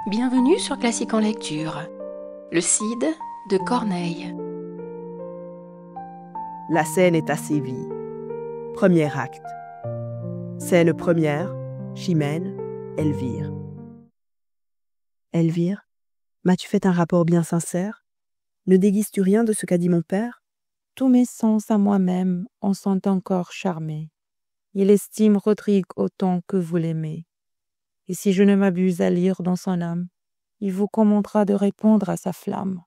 Bienvenue sur Classique en lecture. Le Cid de Corneille. La scène est à Séville. Premier acte. Scène première, Chimène, Elvire. Elvire, m'as-tu fait un rapport bien sincère? Ne déguises-tu rien de ce qu'a dit mon père? Tous mes sens à moi-même en sont encore charmés. Il estime Rodrigue autant que vous l'aimez. Et si je ne m'abuse à lire dans son âme, il vous commandera de répondre à sa flamme.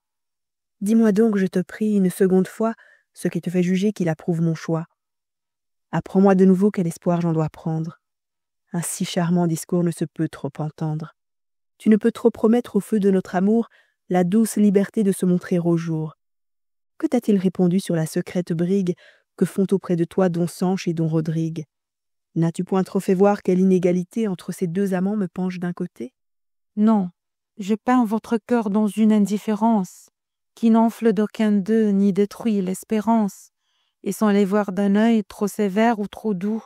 Dis-moi donc, je te prie, une seconde fois, ce qui te fait juger qu'il approuve mon choix. Apprends-moi de nouveau quel espoir j'en dois prendre. Un si charmant discours ne se peut trop entendre. Tu ne peux trop promettre au feu de notre amour la douce liberté de se montrer au jour. Que t'a-t-il répondu sur la secrète brigue que font auprès de toi don Sanche et don Rodrigue? N'as-tu point trop fait voir quelle inégalité entre ces deux amants me penche d'un côté? Non, je peins votre cœur dans une indifférence qui n'enfle d'aucun d'eux ni détruit l'espérance, et sans les voir d'un œil trop sévère ou trop doux,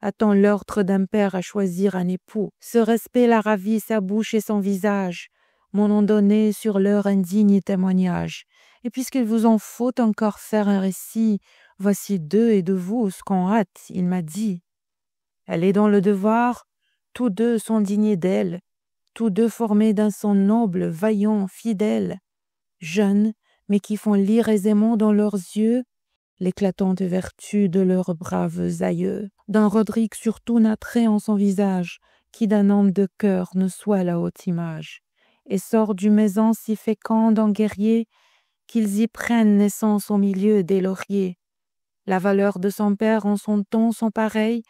attend l'ordre d'un père à choisir un époux. Ce respect la ravit sa bouche et son visage, m'en ont donné sur leur indigne témoignage. Et puisqu'il vous en faut encore faire un récit, voici d'eux et de vous ce qu'en hâte il m'a dit. Elle est dans le devoir, tous deux sont dignes d'elle, tous deux formés d'un sang noble, vaillant, fidèle, jeunes, mais qui font lire aisément dans leurs yeux l'éclatante vertu de leurs braves aïeux. D'un Rodrigue surtout n'a trait en son visage, qui d'un homme de cœur ne soit la haute image, et sort du maison si féconde en guerrier, qu'ils y prennent naissance au milieu des lauriers. La valeur de son père en son temps sont pareilles,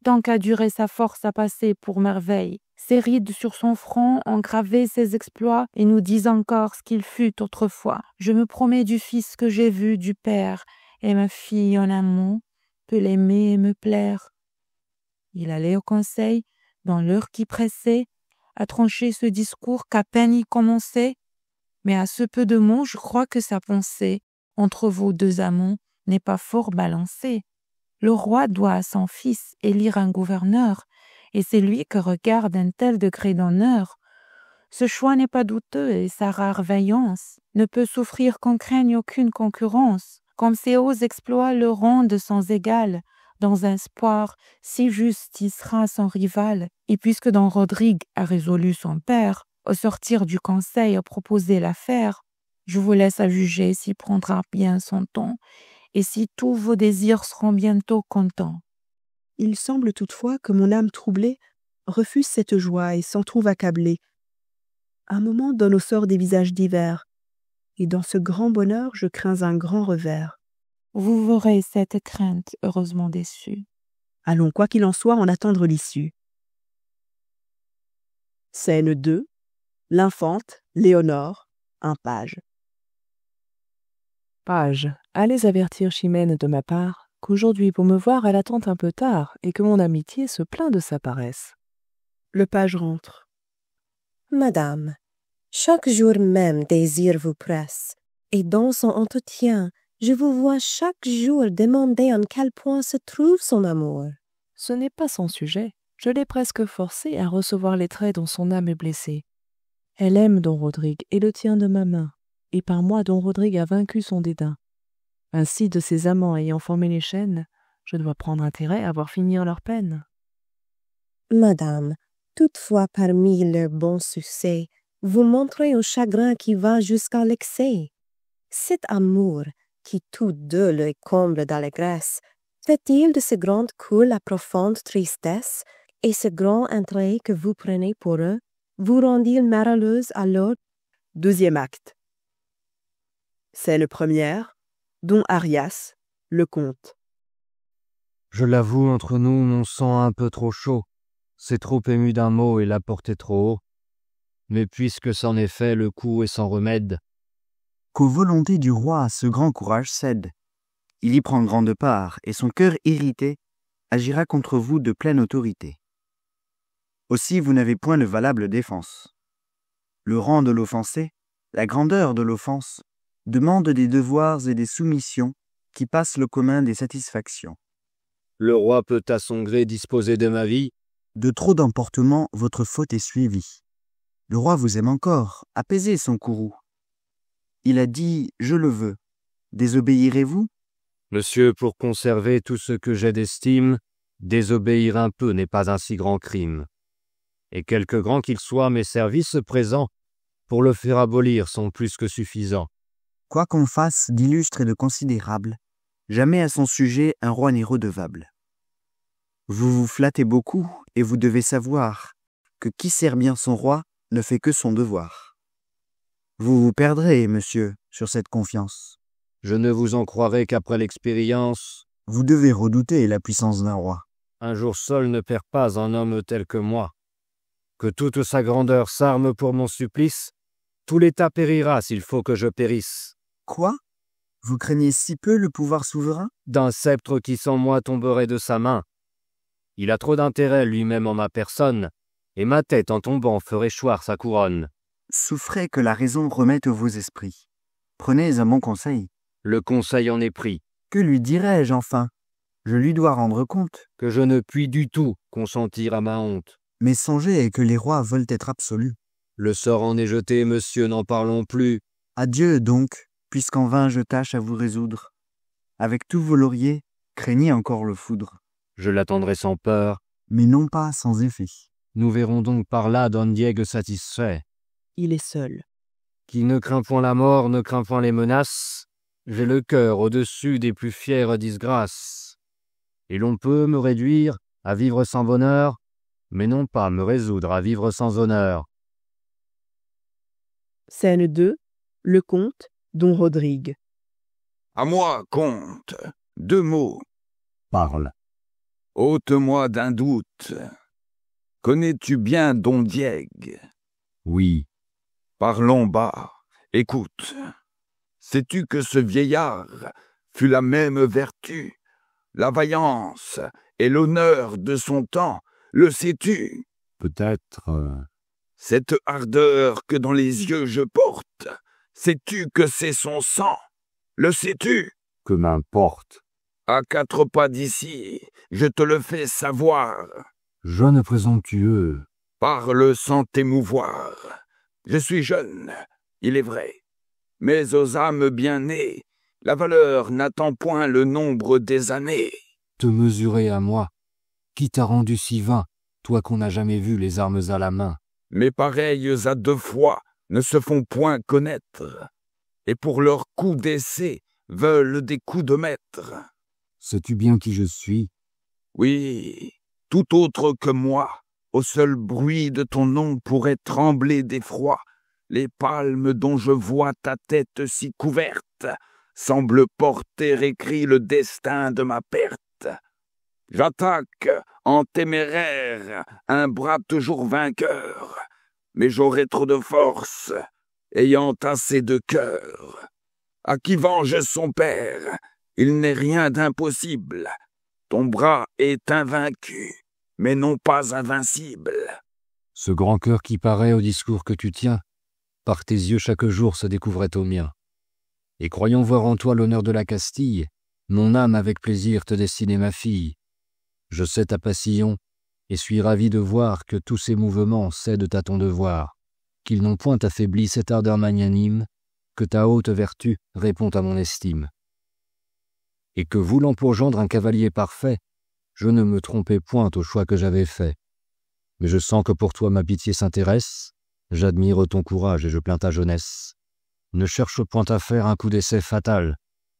tant qu'a duré sa force à passer pour merveille. Ses rides sur son front ont gravé ses exploits et nous disent encore ce qu'il fut autrefois. Je me promets du fils que j'ai vu du père, et ma fille en amont peut l'aimer et me plaire. Il allait au conseil, dans l'heure qui pressait, à trancher ce discours qu'à peine y commençait, mais à ce peu de mots, je crois que sa pensée, entre vos deux amants, n'est pas fort balancée. Le roi doit à son fils élire un gouverneur, et c'est lui que regarde un tel degré d'honneur. Ce choix n'est pas douteux, et sa rare vaillance ne peut souffrir qu'on craigne aucune concurrence, comme ses hauts exploits le rendent sans égal. Dans un espoir si juste il sera son rival, et puisque don Rodrigue a résolu son père, au sortir du conseil a proposé l'affaire, je vous laisse à juger s'il prendra bien son temps, et si tous vos désirs seront bientôt contents. Il semble toutefois que mon âme troublée refuse cette joie et s'en trouve accablée. Un moment donne au sort des visages divers, et dans ce grand bonheur je crains un grand revers. Vous verrez cette crainte heureusement déçue. Allons, quoi qu'il en soit, en attendre l'issue. Scène 2. L'infante, Léonore, un page. Page, allez avertir Chimène de ma part qu'aujourd'hui pour me voir elle attend un peu tard et que mon amitié se plaint de sa paresse. Le page rentre. Madame, chaque jour même désir vous presse, et dans son entretien, je vous vois chaque jour demander en quel point se trouve son amour. Ce n'est pas sans sujet. Je l'ai presque forcée à recevoir les traits dont son âme est blessée. Elle aime don Rodrigue et le tient de ma main, et par moi don Rodrigue a vaincu son dédain. Ainsi, de ses amants ayant formé les chaînes, je dois prendre intérêt à voir finir leur peine. Madame, toutefois parmi leurs bons succès, vous montrez un chagrin qui va jusqu'à l'excès. Cet amour, qui tous deux le comble d'allégresse, fait-il de ce grand coup la profonde tristesse, et ce grand intérêt que vous prenez pour eux, vous rend-il malheureuse alors? Deuxième acte. Scène première, don Arias, le comte. Je l'avoue, entre nous, mon sang un peu trop chaud. C'est trop ému d'un mot et la portée trop haut. Mais puisque c'en est fait, le coup est sans remède. Qu'aux volontés du roi ce grand courage cède. Il y prend grande part, et son cœur irrité agira contre vous de pleine autorité. Aussi vous n'avez point de valable défense. Le rang de l'offensé, la grandeur de l'offense, demandent des devoirs et des soumissions qui passent le commun des satisfactions. Le roi peut à son gré disposer de ma vie. De trop d'emportement, votre faute est suivie. Le roi vous aime encore, apaisez son courroux. Il a dit « Je le veux ». Désobéirez-vous? Monsieur, pour conserver tout ce que j'ai d'estime, désobéir un peu n'est pas un si grand crime. Et quelque grand qu'il soit, mes services présents, pour le faire abolir, sont plus que suffisants. Quoi qu'on fasse d'illustre et de considérable, jamais à son sujet un roi n'est redevable. Vous vous flattez beaucoup, et vous devez savoir que qui sert bien son roi ne fait que son devoir. Vous vous perdrez, monsieur, sur cette confiance. Je ne vous en croirai qu'après l'expérience. Vous devez redouter la puissance d'un roi. Un jour seul ne perd pas un homme tel que moi. Que toute sa grandeur s'arme pour mon supplice, tout l'État périra s'il faut que je périsse. Quoi? Vous craignez si peu le pouvoir souverain? D'un sceptre qui sans moi tomberait de sa main. Il a trop d'intérêt lui-même en ma personne, et ma tête en tombant ferait choir sa couronne. Souffrez que la raison remette vos esprits. Prenez un bon conseil. Le conseil en est pris. Que lui dirai-je enfin? Je lui dois rendre compte. Que je ne puis du tout consentir à ma honte. Mais songez que les rois veulent être absolus. Le sort en est jeté, monsieur, n'en parlons plus. Adieu donc, puisqu'en vain je tâche à vous résoudre. Avec tous vos lauriers, craignez encore le foudre. Je l'attendrai sans peur. Mais non pas sans effet. Nous verrons donc par là Don Diego satisfait. Il est seul. Qui ne craint point la mort, ne craint point les menaces. J'ai le cœur au-dessus des plus fières disgrâces. Et l'on peut me réduire à vivre sans bonheur, mais non pas me résoudre à vivre sans honneur. Scène 2. Le comte, Don Rodrigue. À moi, comte, 2 mots. Parle. Ôte-moi d'un doute. Connais-tu bien Don Diego? Oui. Parlons bas. Écoute. Sais-tu que ce vieillard fut la même vertu, la vaillance et l'honneur de son temps, le sais-tu? Peut-être... Cette ardeur que dans les yeux je porte, sais-tu que c'est son sang? Le sais-tu? Que m'importe. À 4 pas d'ici, je te le fais savoir. Jeune présomptueux. Parle sans t'émouvoir. Je suis jeune, il est vrai. Mais aux âmes bien nées, la valeur n'attend point le nombre des années. Te mesurer à moi. Qui t'a rendu si vain, toi qu'on n'a jamais vu les armes à la main? Mes pareils à 2 fois ne se font point connaître, et pour leurs coups d'essai veulent des coups de maître. Sais-tu bien qui je suis? Oui, tout autre que moi, au seul bruit de ton nom pourrait trembler d'effroi. Les palmes dont je vois ta tête si couverte semblent porter écrit le destin de ma perte. J'attaque, en téméraire, un bras toujours vainqueur, mais j'aurai trop de force, ayant assez de cœur. À qui venge son père, il n'est rien d'impossible. Ton bras est invaincu, mais non pas invincible. Ce grand cœur qui paraît au discours que tu tiens, par tes yeux chaque jour se découvrait au mien. Et croyant voir en toi l'honneur de la Castille, mon âme avec plaisir te destinait ma fille. Je sais ta passion, et suis ravi de voir que tous ces mouvements cèdent à ton devoir, qu'ils n'ont point affaibli cette ardeur magnanime, que ta haute vertu répond à mon estime. Et que voulant pour gendre un cavalier parfait, je ne me trompais point au choix que j'avais fait. Mais je sens que pour toi ma pitié s'intéresse, j'admire ton courage et je plains ta jeunesse. Ne cherche point à faire un coup d'essai fatal,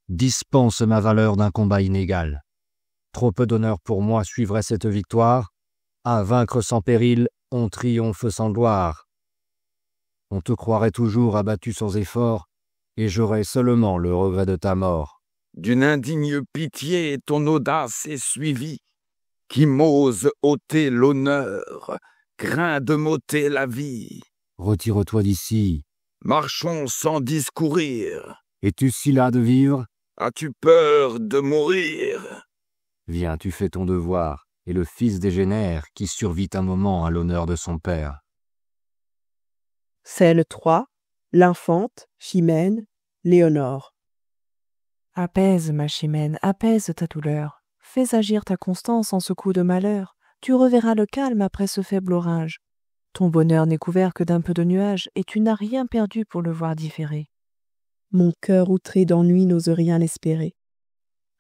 dispense ma valeur d'un combat inégal. Trop peu d'honneur pour moi suivrait cette victoire, à vaincre sans péril, on triomphe sans gloire. On te croirait toujours abattu sans effort, et j'aurais seulement le regret de ta mort. D'une indigne pitié ton audace est suivie. Qui m'ose ôter l'honneur, craint de m'ôter la vie. Retire-toi d'ici. Marchons sans discourir. Es-tu si las de vivre? As-tu peur de mourir? Viens, tu fais ton devoir, et le fils dégénère qui survit un moment à l'honneur de son père. Scène 3. L'infante, Chimène, Léonore. Apaise, ma Chimène, apaise ta douleur. Fais agir ta constance en ce coup de malheur. Tu reverras le calme après ce faible orage. Ton bonheur n'est couvert que d'un peu de nuages, et tu n'as rien perdu pour le voir différer. Mon cœur outré d'ennui n'ose rien espérer.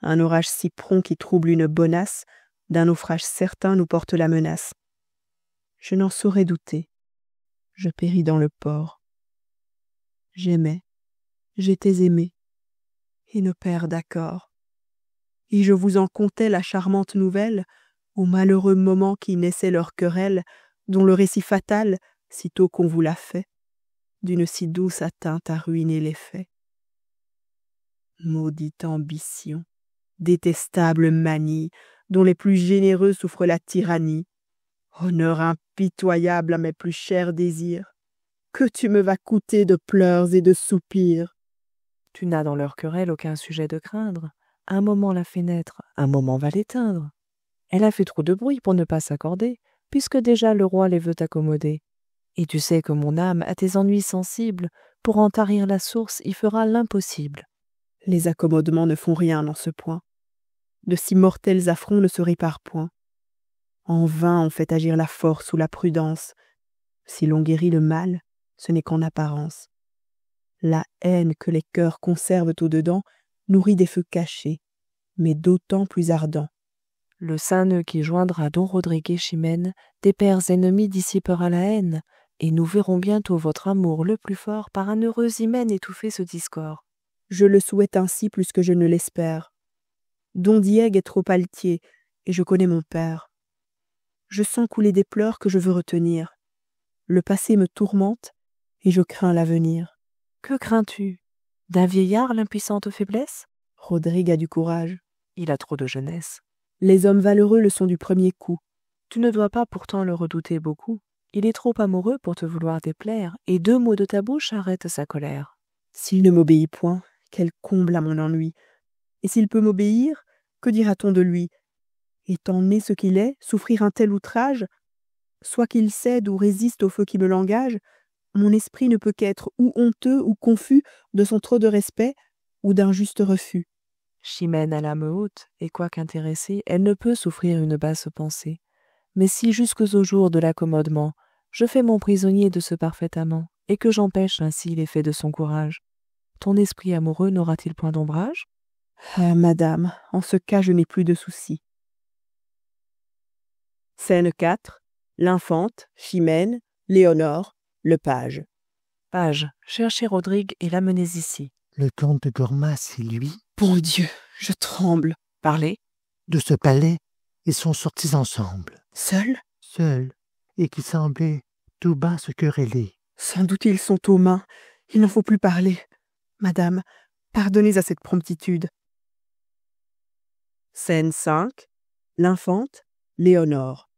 Un orage si prompt qui trouble une bonasse, d'un naufrage certain nous porte la menace. Je n'en saurais douter. Je péris dans le port. J'aimais, j'étais aimé, et nos pères d'accord. Et je vous en contais la charmante nouvelle, au malheureux moment qui naissait leur querelle, dont le récit fatal, sitôt qu'on vous l'a fait, d'une si douce atteinte a ruiné les faits. Maudite ambition, détestable manie, dont les plus généreux souffrent la tyrannie, honneur impitoyable à mes plus chers désirs, que tu me vas coûter de pleurs et de soupirs. Tu n'as dans leur querelle aucun sujet de craindre. Un moment la fait naître, un moment va l'éteindre. Elle a fait trop de bruit pour ne pas s'accorder, puisque déjà le roi les veut accommoder. Et tu sais que mon âme a tes ennuis sensibles, pour en tarir la source y fera l'impossible. Les accommodements ne font rien dans ce point. De si mortels affronts ne se réparent point. En vain on fait agir la force ou la prudence. Si l'on guérit le mal, ce n'est qu'en apparence. La haine que les cœurs conservent au-dedans nourrit des feux cachés, mais d'autant plus ardents. Le saint nœud qui joindra Don Rodrigue et Chimène des pères ennemis dissipera la haine, et nous verrons bientôt votre amour le plus fort par un heureux hymen étouffer ce discorde. Je le souhaite ainsi plus que je ne l'espère. Don Diègue est trop altier, et je connais mon père. Je sens couler des pleurs que je veux retenir. Le passé me tourmente, et je crains l'avenir. Que crains-tu? D'un vieillard l'impuissante faiblesse? Rodrigue a du courage. Il a trop de jeunesse. Les hommes valeureux le sont du premier coup. Tu ne dois pas pourtant le redouter beaucoup. Il est trop amoureux pour te vouloir déplaire, et 2 mots de ta bouche arrêtent sa colère. S'il ne m'obéit point, quel comble à mon ennui. Et s'il peut m'obéir, que dira-t-on de lui? Étant né ce qu'il est, souffrir un tel outrage, soit qu'il cède ou résiste au feu qui me l'engage, mon esprit ne peut qu'être ou honteux ou confus de son trop de respect ou d'un juste refus. Chimène a l'âme haute, et quoiqu'intéressée, elle ne peut souffrir une basse pensée. Mais si jusqu'au jour de l'accommodement, je fais mon prisonnier de ce parfait amant, et que j'empêche ainsi l'effet de son courage, ton esprit amoureux n'aura-t-il point d'ombrage? Ah, madame, en ce cas je n'ai plus de soucis. Scène 4. L'infante, Chimène, Léonore, le page. Page, cherchez Rodrigue et l'amenez ici. Le comte de Gormas, c'est lui. Bon Dieu, je tremble. Parlez. De ce palais, ils sont sortis ensemble. Seuls? Seuls, et qui semblaient tout bas se quereller. Sans doute ils sont aux mains. Il n'en faut plus parler. Madame, pardonnez à cette promptitude. Scène 5. L'infante, Léonore.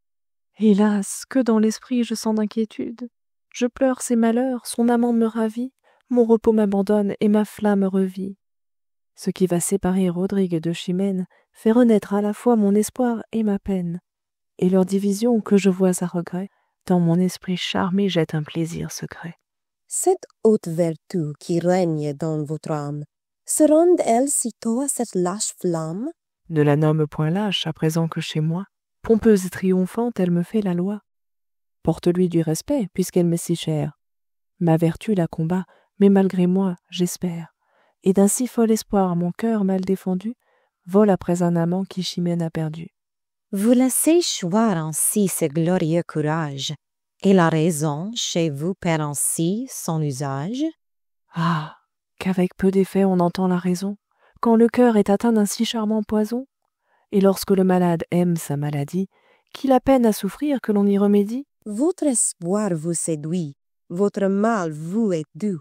Hélas, que dans l'esprit je sens d'inquiétude. Je pleure ses malheurs, son amant me ravit, mon repos m'abandonne et ma flamme revit. Ce qui va séparer Rodrigue de Chimène fait renaître à la fois mon espoir et ma peine. Et leur division, que je vois à regret, dans mon esprit charmé jette un plaisir secret. Cette haute vertu qui règne dans votre âme, se rende-elle sitôt à cette lâche flamme? Ne la nomme point lâche à présent que chez moi. Pompeuse et triomphante, elle me fait la loi. Porte-lui du respect, puisqu'elle m'est si chère. Ma vertu la combat, mais malgré moi, j'espère. Et d'un si fol espoir mon cœur mal défendu vole après un amant qui Chimène a perdu. Vous laissez choir ainsi ce glorieux courage, et la raison chez vous perd ainsi son usage? Ah, qu'avec peu d'effet on entend la raison, quand le cœur est atteint d'un si charmant poison. Et lorsque le malade aime sa maladie, qu'il a peine à souffrir que l'on y remédie. Votre espoir vous séduit, votre mal vous est doux,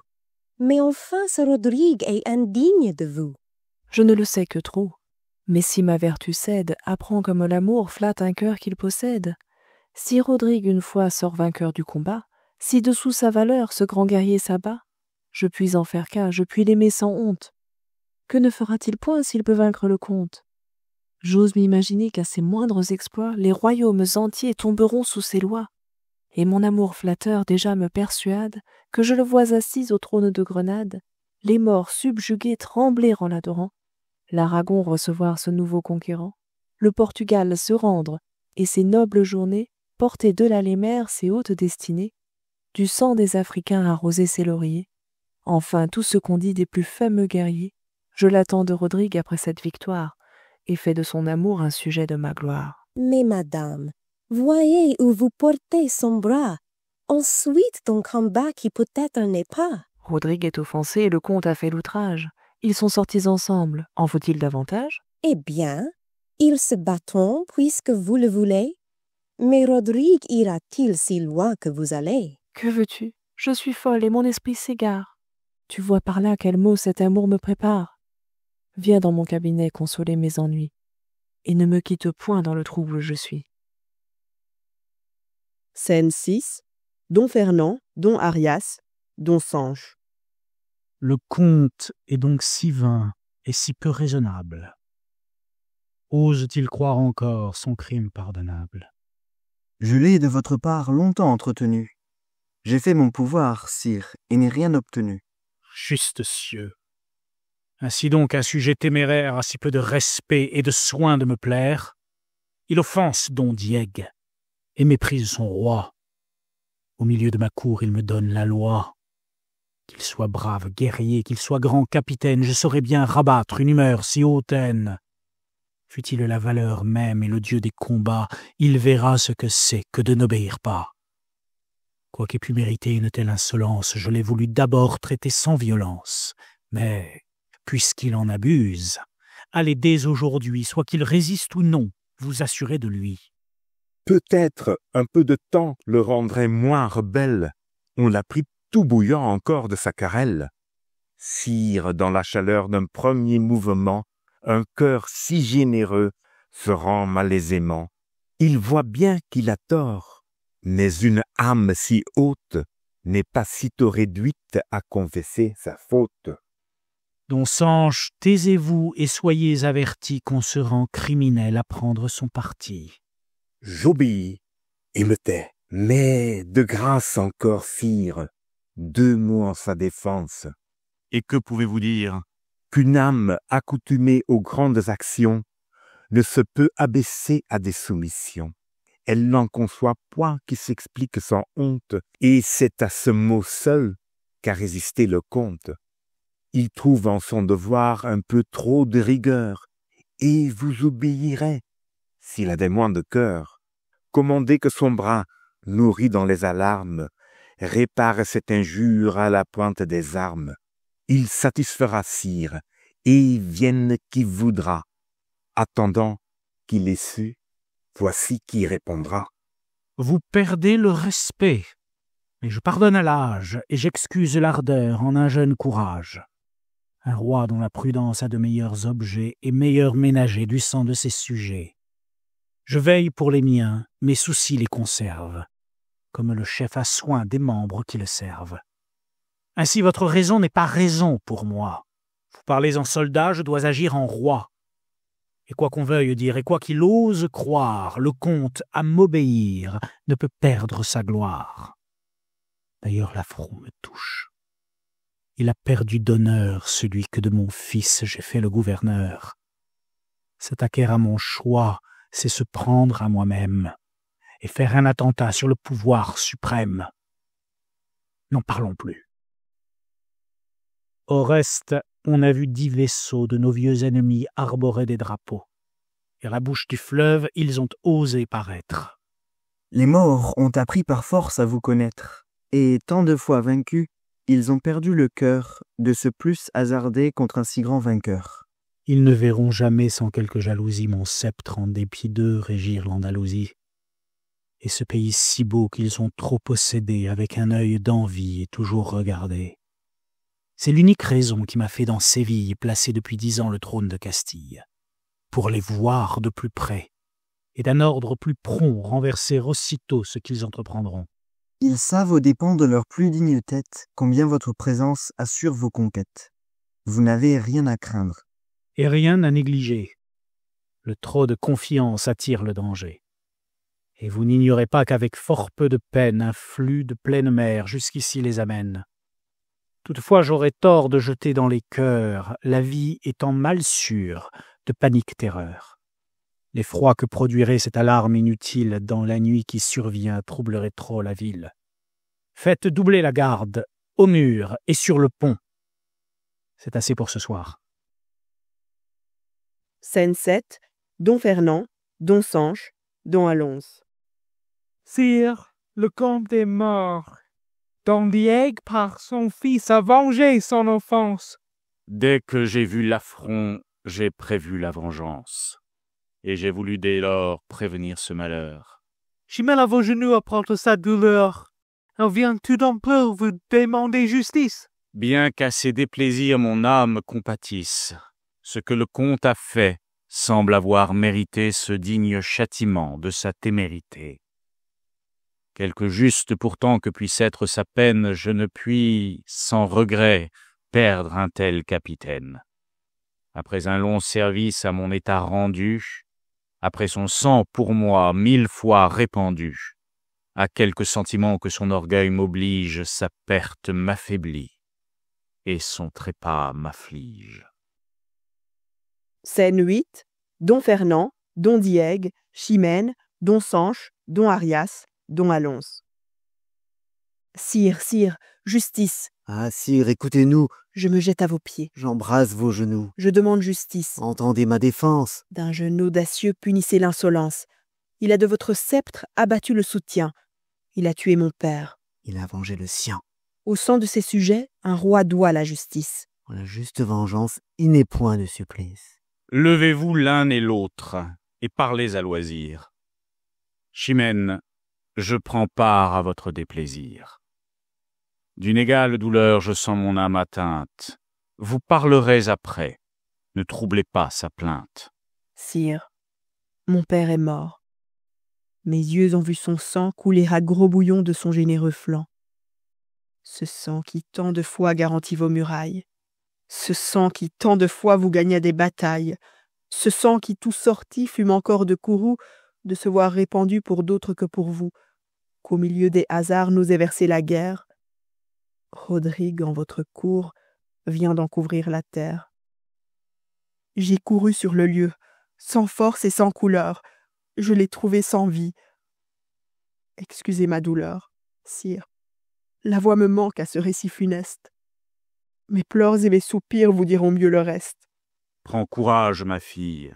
mais enfin ce Rodrigue est indigne de vous. Je ne le sais que trop. Mais si ma vertu cède, apprends comme l'amour flatte un cœur qu'il possède. Si Rodrigue une fois sort vainqueur du combat, si dessous sa valeur ce grand guerrier s'abat, je puis en faire cas, je puis l'aimer sans honte. Que ne fera-t-il point s'il peut vaincre le comte? J'ose m'imaginer qu'à ses moindres exploits, les royaumes entiers tomberont sous ses lois. Et mon amour flatteur déjà me persuade que je le vois assis au trône de Grenade, les morts subjugués trembler en l'adorant, l'Aragon recevoir ce nouveau conquérant, le Portugal se rendre, et ces nobles journées porter de la lémère ses hautes destinées, du sang des Africains arroser ses lauriers, enfin tout ce qu'on dit des plus fameux guerriers, je l'attends de Rodrigue après cette victoire, et fais de son amour un sujet de ma gloire. Mais madame, voyez où vous portez son bras, ensuite d'un combat qui peut-être n'est pas. Rodrigue est offensé et le comte a fait l'outrage. Ils sont sortis ensemble. En faut-il davantage? Eh bien, ils se battront puisque vous le voulez. Mais Rodrigue ira-t-il si loin que vous allez? Que veux-tu? Je suis folle et mon esprit s'égare. Tu vois par là quel mot cet amour me prépare. Viens dans mon cabinet consoler mes ennuis, et ne me quitte point dans le trouble où je suis. Scène 6. Don Fernand, Don Arias, Don Sanche. Le comte est donc si vain et si peu raisonnable. Ose-t-il croire encore son crime pardonnable? Je l'ai de votre part longtemps entretenu. J'ai fait mon pouvoir, sire, et n'ai rien obtenu. Juste cieux! Ainsi donc un sujet téméraire a si peu de respect et de soin de me plaire. Il offense Don Diègue et méprise son roi. Au milieu de ma cour, il me donne la loi. Qu'il soit brave guerrier, qu'il soit grand capitaine, je saurais bien rabattre une humeur si hautaine. Fût-il la valeur même et le dieu des combats, il verra ce que c'est que de n'obéir pas. Quoiqu'il pu mériter une telle insolence, je l'ai voulu d'abord traiter sans violence. Mais, puisqu'il en abuse, allez dès aujourd'hui, soit qu'il résiste ou non, vous assurer de lui. Peut-être un peu de temps le rendrait moins rebelle. On l'a pris tout bouillant encore de sa querelle. Sire, dans la chaleur d'un premier mouvement, un cœur si généreux se rend malaisément. Il voit bien qu'il a tort, mais une âme si haute n'est pas sitôt réduite à confesser sa faute. Don Sanche, taisez-vous et soyez avertis qu'on se rend criminel à prendre son parti. J'obéis et me tais, mais de grâce encore, sire, 2 mots en sa défense. Et que pouvez-vous dire? Qu'une âme accoutumée aux grandes actions ne se peut abaisser à des soumissions. Elle n'en conçoit point qui s'explique sans honte, et c'est à ce mot seul qu'a résisté le comte. Il trouve en son devoir un peu trop de rigueur, et vous obéirez, s'il a des moins de cœur. Commandez que son bras, nourri dans les alarmes, répare cette injure à la pointe des armes. Il satisfera, sire, et vienne qui voudra. Attendant qu'il ait su, voici qui répondra. Vous perdez le respect, mais je pardonne à l'âge et j'excuse l'ardeur en un jeune courage. Un roi dont la prudence a de meilleurs objets et meilleur ménager du sang de ses sujets. Je veille pour les miens, mes soucis les conservent, comme le chef a soin des membres qui le servent. Ainsi votre raison n'est pas raison pour moi. Vous parlez en soldat, je dois agir en roi. Et quoi qu'on veuille dire, et quoi qu'il ose croire, le comte, à m'obéir, ne peut perdre sa gloire. D'ailleurs l'affront me touche. Il a perdu d'honneur celui que de mon fils j'ai fait le gouverneur. S'attaquer à mon choix, c'est se prendre à moi-même, et faire un attentat sur le pouvoir suprême. N'en parlons plus. Au reste, on a vu 10 vaisseaux de nos vieux ennemis arborer des drapeaux. Et à la bouche du fleuve, ils ont osé paraître. Les morts ont appris par force à vous connaître, et tant de fois vaincus, ils ont perdu le cœur de se plus hasarder contre un si grand vainqueur. Ils ne verront jamais sans quelque jalousie mon sceptre en dépit d'eux régir l'Andalousie. Et ce pays si beau qu'ils ont trop possédé avec un œil d'envie et toujours regardé. C'est l'unique raison qui m'a fait dans Séville placer depuis 10 ans le trône de Castille, pour les voir de plus près, et d'un ordre plus prompt renverser aussitôt ce qu'ils entreprendront. Ils savent aux dépens de leur plus digne tête combien votre présence assure vos conquêtes. Vous n'avez rien à craindre. Et rien à négliger. Le trop de confiance attire le danger. Et vous n'ignorez pas qu'avec fort peu de peine, un flux de pleine mer jusqu'ici les amène. Toutefois, j'aurais tort de jeter dans les cœurs, la vie étant mal sûre, de panique terreur. L'effroi que produirait cette alarme inutile dans la nuit qui survient troublerait trop la ville. Faites doubler la garde, au mur et sur le pont. C'est assez pour ce soir. Scène 7. Don Fernand, Don Sanche, Don Alonse. Sire, le comte est mort. Don Diego, par son fils, a vengé son offense. Dès que j'ai vu l'affront, j'ai prévu la vengeance. Et j'ai voulu dès lors prévenir ce malheur. Chimène à vos genoux apporte sa douleur. Elle vient tout en pleurs vous demander justice. Bien qu'à ses déplaisirs mon âme compatisse, ce que le comte a fait semble avoir mérité ce digne châtiment de sa témérité. Quelque juste pourtant que puisse être sa peine, je ne puis, sans regret, perdre un tel capitaine. Après un long service à mon état rendu, après son sang pour moi 1000 fois répandu, à quelque sentiment que son orgueil m'oblige, sa perte m'affaiblit, et son trépas m'afflige. Scène 8. Don Fernand, Don Diego, Chimène, Don Sanche, Don Arias, Don Alonse. Sire, sire, justice. Ah, sire, écoutez-nous. Je me jette à vos pieds. J'embrasse vos genoux. Je demande justice. Entendez ma défense. D'un jeune audacieux punissez l'insolence. Il a de votre sceptre abattu le soutien. Il a tué mon père. Il a vengé le sien. Au sang de ses sujets, un roi doit la justice. Pour la juste vengeance, il n'est point de supplice. Levez-vous l'un et l'autre, et parlez à loisir. Chimène, je prends part à votre déplaisir. D'une égale douleur je sens mon âme atteinte. Vous parlerez après. Ne troublez pas sa plainte. Sire, mon père est mort. Mes yeux ont vu son sang couler à gros bouillons de son généreux flanc. Ce sang qui tant de fois garantit vos murailles. Ce sang qui tant de fois vous gagna des batailles. Ce sang qui tout sorti fume encore de courroux de se voir répandu pour d'autres que pour vous. Qu'au milieu des hasards nous est versée la guerre. Rodrigue, en votre cour, vient d'en couvrir la terre. J'ai couru sur le lieu, sans force et sans couleur. Je l'ai trouvé sans vie. Excusez ma douleur, sire. La voix me manque à ce récit funeste. Mes pleurs et mes soupirs vous diront mieux le reste. Prends courage, ma fille,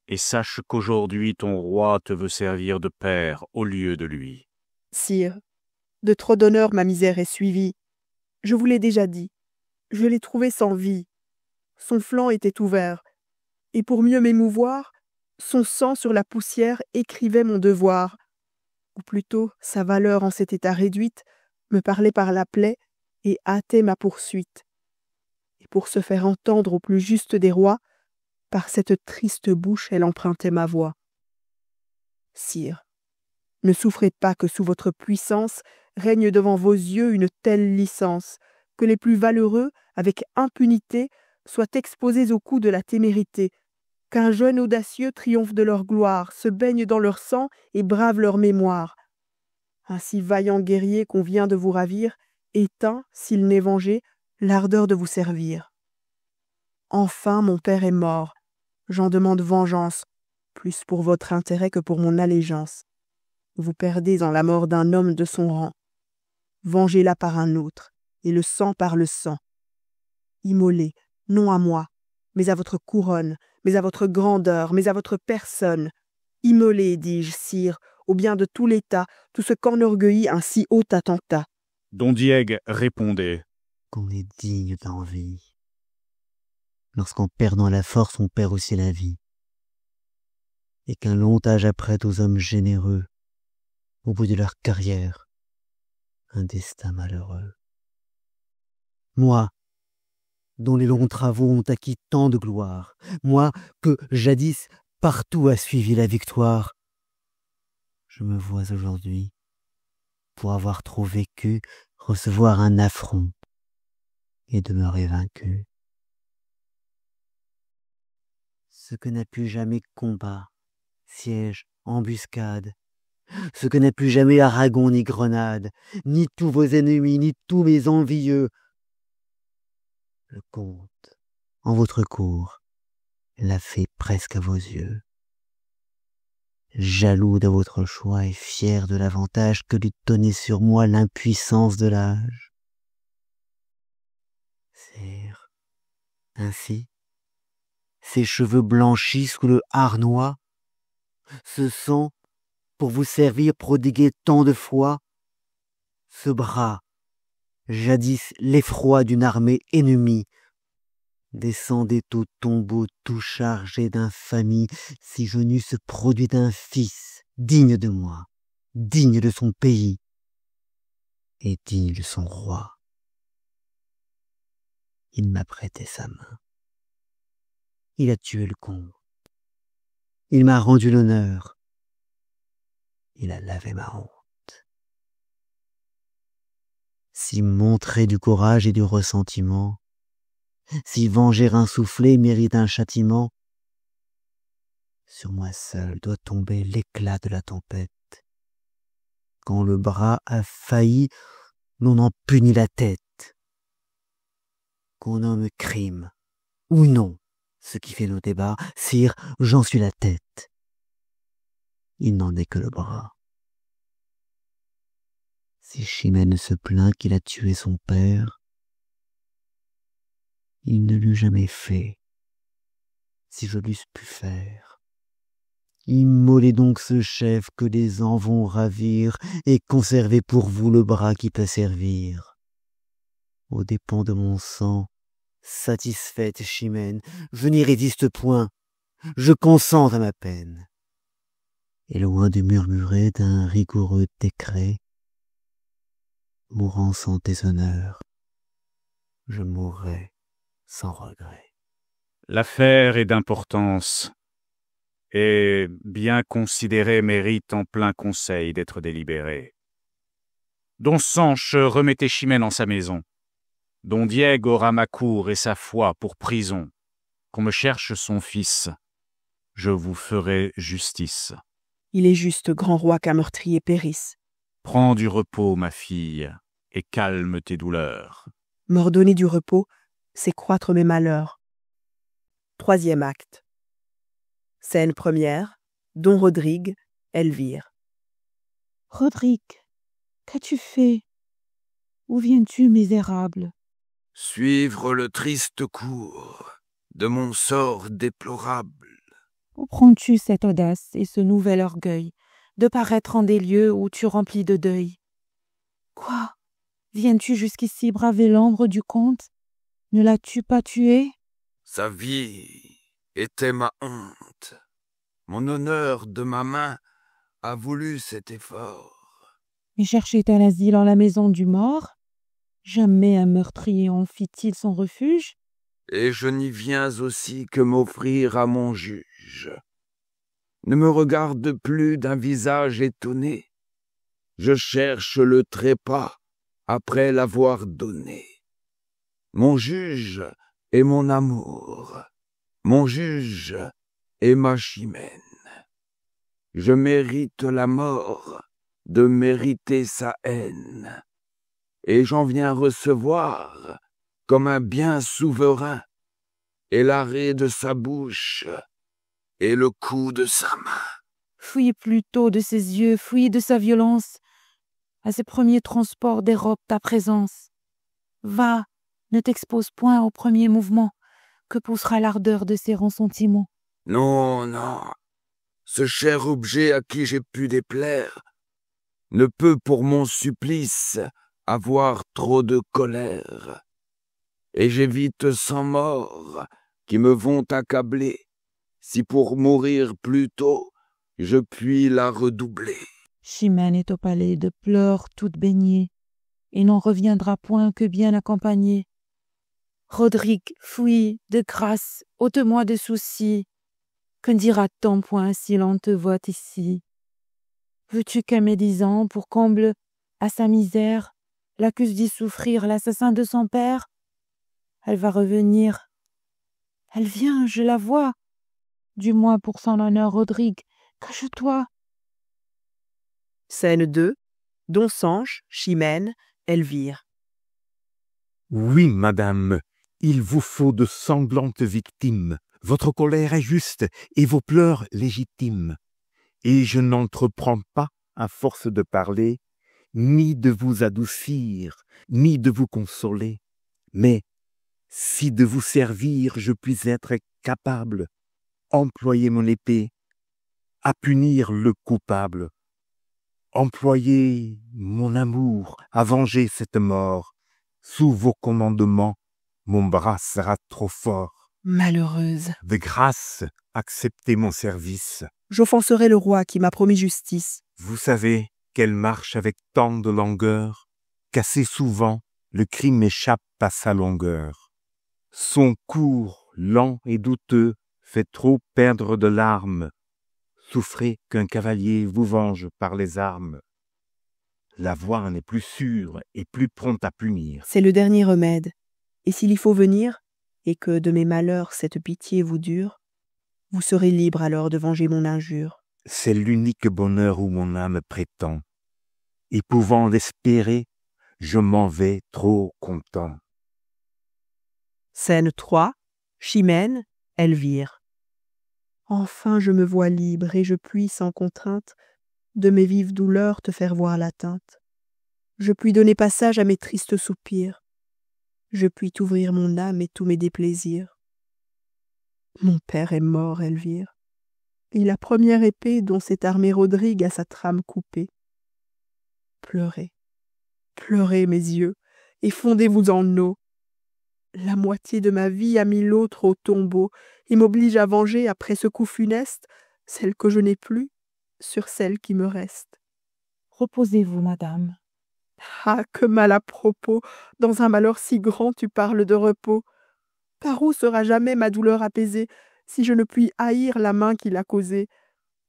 et sache qu'aujourd'hui ton roi te veut servir de père au lieu de lui. Sire, de trop d'honneur ma misère est suivie. Je vous l'ai déjà dit, je l'ai trouvé sans vie. Son flanc était ouvert, et pour mieux m'émouvoir, son sang sur la poussière écrivait mon devoir. Ou plutôt, sa valeur en cet état réduite me parlait par la plaie et hâtait ma poursuite. Et pour se faire entendre au plus juste des rois, par cette triste bouche elle empruntait ma voix. Sire, ne souffrez pas que sous votre puissance règne devant vos yeux une telle licence, que les plus valeureux, avec impunité, soient exposés au coup de la témérité, qu'un jeune audacieux triomphe de leur gloire, se baigne dans leur sang et brave leur mémoire. Un si vaillant guerrier qu'on vient de vous ravir, éteint, s'il n'est vengé, l'ardeur de vous servir. Enfin, mon père est mort, j'en demande vengeance, plus pour votre intérêt que pour mon allégeance. Vous perdez en la mort d'un homme de son rang. Vengez-la par un autre, et le sang par le sang. Immolez, non à moi, mais à votre couronne, mais à votre grandeur, mais à votre personne. Immolez, dis-je, sire, au bien de tout l'État, tout ce qu'enorgueillit un si haut attentat. Don Diego répondait. Qu'on est digne d'envie. Lorsqu'en perdant la force on perd aussi la vie. Et qu'un long âge apprête aux hommes généreux, au bout de leur carrière, un destin malheureux. Moi, dont les longs travaux ont acquis tant de gloire, moi que, jadis, partout a suivi la victoire, je me vois aujourd'hui, pour avoir trop vécu, recevoir un affront et demeurer vaincu. Ce que n'a plus jamais combat, siège, embuscade, ce que n'a plus jamais Aragon ni Grenade, ni tous vos ennemis, ni tous mes envieux. Le comte, en votre cour, l'a fait presque à vos yeux. jaloux de votre choix et fier de l'avantage que lui donnait sur moi l'impuissance de l'âge. Sire, ainsi, ses cheveux blanchis sous le harnois, ce sang, pour vous servir, prodiguer tant de foi, ce bras, jadis l'effroi d'une armée ennemie, descendait au tombeau tout chargé d'infamie, si je n'eusse produit un fils digne de moi, digne de son pays et digne de son roi. Il m'a prêté sa main. Il a tué le comte. Il m'a rendu l'honneur. Il a lavé ma honte. Si montrer du courage et du ressentiment, si venger un soufflet mérite un châtiment, sur moi seul doit tomber l'éclat de la tempête. Quand le bras a failli, l'on en punit la tête. Qu'on nomme crime ou non ce qui fait nos débats, sire, j'en suis la tête. Il n'en est que le bras. Si Chimène se plaint qu'il a tué son père, il ne l'eût jamais fait, si je l'eusse pu faire. Immolez donc ce chef que les ans vont ravir, et conservez pour vous le bras qui peut servir. Aux dépens de mon sang, satisfaite Chimène, je n'y résiste point, je consens à ma peine. Et loin de murmurer d'un rigoureux décret, mourant sans déshonneur, je mourrai sans regret. L'affaire est d'importance, et bien considérée mérite en plein conseil d'être délibérée. Don Sanche, remettez Chimène en sa maison. Don Diègue aura ma cour et sa foi pour prison. Qu'on me cherche son fils. Je vous ferai justice. Il est juste, grand roi, qu'un meurtrier périsse. Prends du repos, ma fille, et calme tes douleurs. M'ordonner du repos, c'est croître mes malheurs. 3e acte. Scène première. Don Rodrigue, Elvire. Rodrigue, qu'as-tu fait? Où viens-tu, misérable? Suivre le triste cours de mon sort déplorable. Où prends-tu cette audace et ce nouvel orgueil de paraître en des lieux où tu remplis de deuil? Quoi? Viens-tu jusqu'ici braver l'ombre du comte? Ne l'as-tu pas tué? Sa vie était ma honte. Mon honneur de ma main a voulu cet effort. Et cherchait-elle asile en la maison du mort? Jamais un meurtrier en fit-il son refuge? Et je n'y viens aussi que m'offrir à mon juge. Ne me regarde plus d'un visage étonné. Je cherche le trépas après l'avoir donné. Mon juge est mon amour. Mon juge est ma Chimène. Je mérite la mort de mériter sa haine. Et j'en viens recevoir, comme un bien souverain, et l'arrêt de sa bouche, et le coup de sa main. Fuis plutôt de ses yeux, fuis de sa violence. À ses premiers transports dérobe ta présence. Va, ne t'expose point au premier mouvement que poussera l'ardeur de ses ressentiments. Non, non, ce cher objet à qui j'ai pu déplaire ne peut pour mon supplice avoir trop de colère, et j'évite sans mort qui me vont accabler, si pour mourir plus tôt je puis la redoubler. Chimène est au palais de pleurs toute baignée, et n'en reviendra point que bien accompagnée. Rodrigue, fuis, de grâce, ôte-moi de soucis. Que dira-t-on point si l'on te voit ici? Veux-tu qu'un médisant, pour comble à sa misère, l'accuse d'y souffrir l'assassin de son père? Elle va revenir. Elle vient, je la vois. Du moins pour son honneur, Rodrigue, cache-toi. Scène 2. Don Sanche, Chimène, Elvire. Oui, madame, il vous faut de sanglantes victimes. Votre colère est juste et vos pleurs légitimes. et je n'entreprends pas, à force de parler, ni de vous adoucir, ni de vous consoler, mais si de vous servir je puis être capable, employez mon épée à punir le coupable. Employez mon amour à venger cette mort. Sous vos commandements, mon bras sera trop fort. Malheureuse. De grâce, acceptez mon service. J'offenserai le roi qui m'a promis justice. Vous savez qu'elle marche avec tant de langueur, qu'assez souvent le crime échappe à sa longueur. Son cours, lent et douteux, fait trop perdre de larmes. Souffrez qu'un cavalier vous venge par les armes. La voie en est plus sûre et plus prompte à punir. C'est le dernier remède. Et s'il y faut venir, et que de mes malheurs cette pitié vous dure, vous serez libre alors de venger mon injure. C'est l'unique bonheur où mon âme prétend. Et pouvant l'espérer, je m'en vais trop content. Scène 3. Chimène, Elvire. Enfin je me vois libre et je puis sans contrainte de mes vives douleurs te faire voir l'atteinte. Je puis donner passage à mes tristes soupirs. Je puis t'ouvrir mon âme et tous mes déplaisirs. Mon père est mort, Elvire, et la première épée dont s'est armé Rodrigue a sa trame coupée. Pleurez, pleurez mes yeux, et fondez-vous en eau. La moitié de ma vie a mis l'autre au tombeau, et m'oblige à venger, après ce coup funeste, celle que je n'ai plus, sur celle qui me reste. Reposez-vous, madame. Ah, que mal à propos, dans un malheur si grand tu parles de repos. Par où sera jamais ma douleur apaisée, si je ne puis haïr la main qui l'a causée?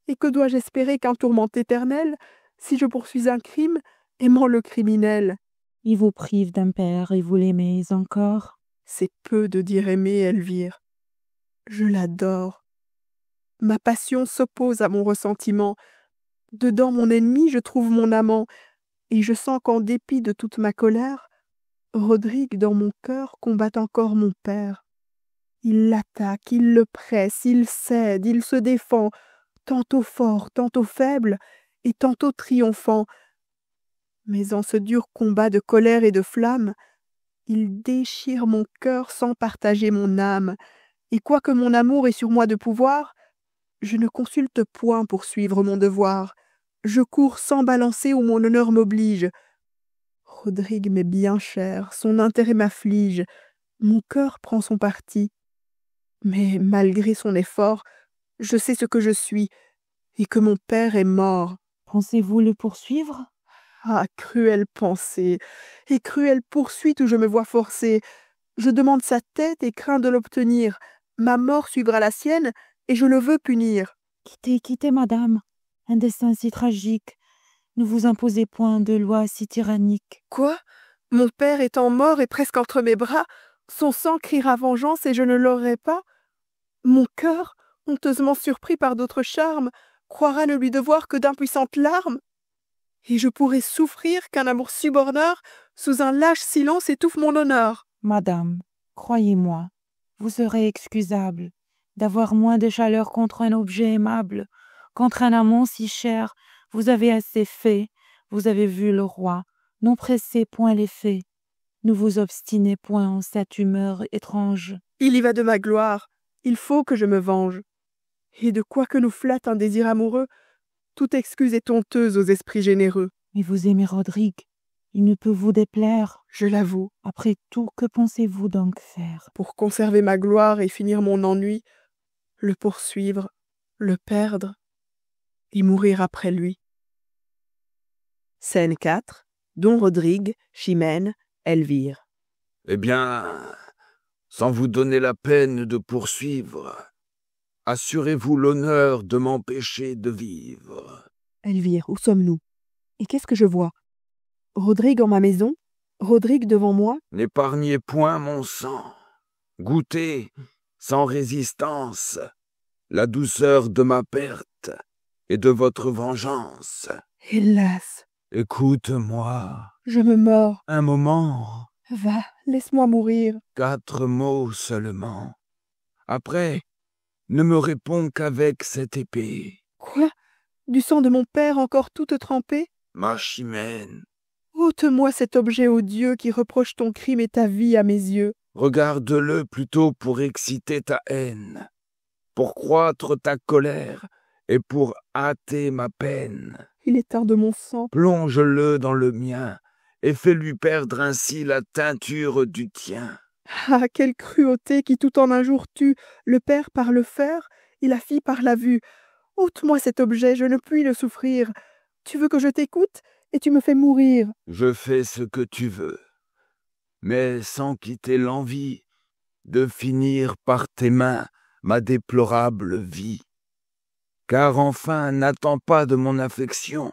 Et que dois-je espérer qu'un tourment éternel, si je poursuis un crime, aimant le criminel? Il vous prive d'un père et vous l'aimez encore. C'est peu de dire aimer, Elvire. Je l'adore. Ma passion s'oppose à mon ressentiment. Dedans mon ennemi, je trouve mon amant, et je sens qu'en dépit de toute ma colère, Rodrigue dans mon cœur combat encore mon père. Il l'attaque, il le presse, il cède, il se défend, tantôt fort, tantôt faible, et tantôt triomphant. Mais en ce dur combat de colère et de flamme, il déchire mon cœur sans partager mon âme, et quoique mon amour ait sur moi de pouvoir, je ne consulte point pour suivre mon devoir. Je cours sans balancer où mon honneur m'oblige. Rodrigue m'est bien cher, son intérêt m'afflige, mon cœur prend son parti. Mais malgré son effort, je sais ce que je suis, et que mon père est mort. Pensez-vous le poursuivre? Ah, cruelle pensée, et cruelle poursuite où je me vois forcée. Je demande sa tête et crains de l'obtenir. Ma mort suivra la sienne, et je le veux punir. Quittez, quittez, madame. Un destin si tragique. Ne vous imposez point de loi si tyrannique. Quoi? Mon père étant mort et presque entre mes bras, son sang criera vengeance et je ne l'aurai pas? Mon cœur, honteusement surpris par d'autres charmes, croira ne lui devoir que d'impuissantes larmes? Et je pourrai souffrir qu'un amour suborneur, sous un lâche silence, étouffe mon honneur. Madame, croyez-moi, vous serez excusable d'avoir moins de chaleur contre un objet aimable, contre un amant si cher. Vous avez assez fait, vous avez vu le roi, non pressez point les faits, ne vous obstinez point en cette humeur étrange. Il y va de ma gloire, il faut que je me venge. Et de quoi que nous flatte un désir amoureux, toute excuse est honteuse aux esprits généreux. Mais vous aimez Rodrigue, il ne peut vous déplaire. Je l'avoue. Après tout, que pensez-vous donc faire? Pour conserver ma gloire et finir mon ennui, le poursuivre, le perdre, et mourir après lui. Scène 4. Don Rodrigue, Chimène, Elvire. Eh bien, sans vous donner la peine de poursuivre, assurez-vous l'honneur de m'empêcher de vivre. Elvire, où sommes-nous? Et qu'est-ce que je vois? Rodrigue en ma maison? Rodrigue devant moi? N'épargnez point mon sang. Goûtez, sans résistance, la douceur de ma perte et de votre vengeance. Hélas! Écoute-moi. Je me mords. Un moment. Va, laisse-moi mourir. 4 mots seulement. Après, ne me réponds qu'avec cette épée. Quoi? du sang de mon père encore toute trempée? Ma chimène, Ôte-moi cet objet odieux qui reproche ton crime et ta vie à mes yeux. regarde-le plutôt pour exciter ta haine, pour croître ta colère et pour hâter ma peine. Il est teint de mon sang. Plonge-le dans le mien et fais-lui perdre ainsi la teinture du tien. Ah, quelle cruauté qui tout en un jour tue le père par le faire et la fille par la vue. Ôte-moi cet objet, je ne puis le souffrir. Tu veux que je t'écoute et tu me fais mourir. Je fais ce que tu veux, mais sans quitter l'envie de finir par tes mains ma déplorable vie. Car enfin n'attends pas de mon affection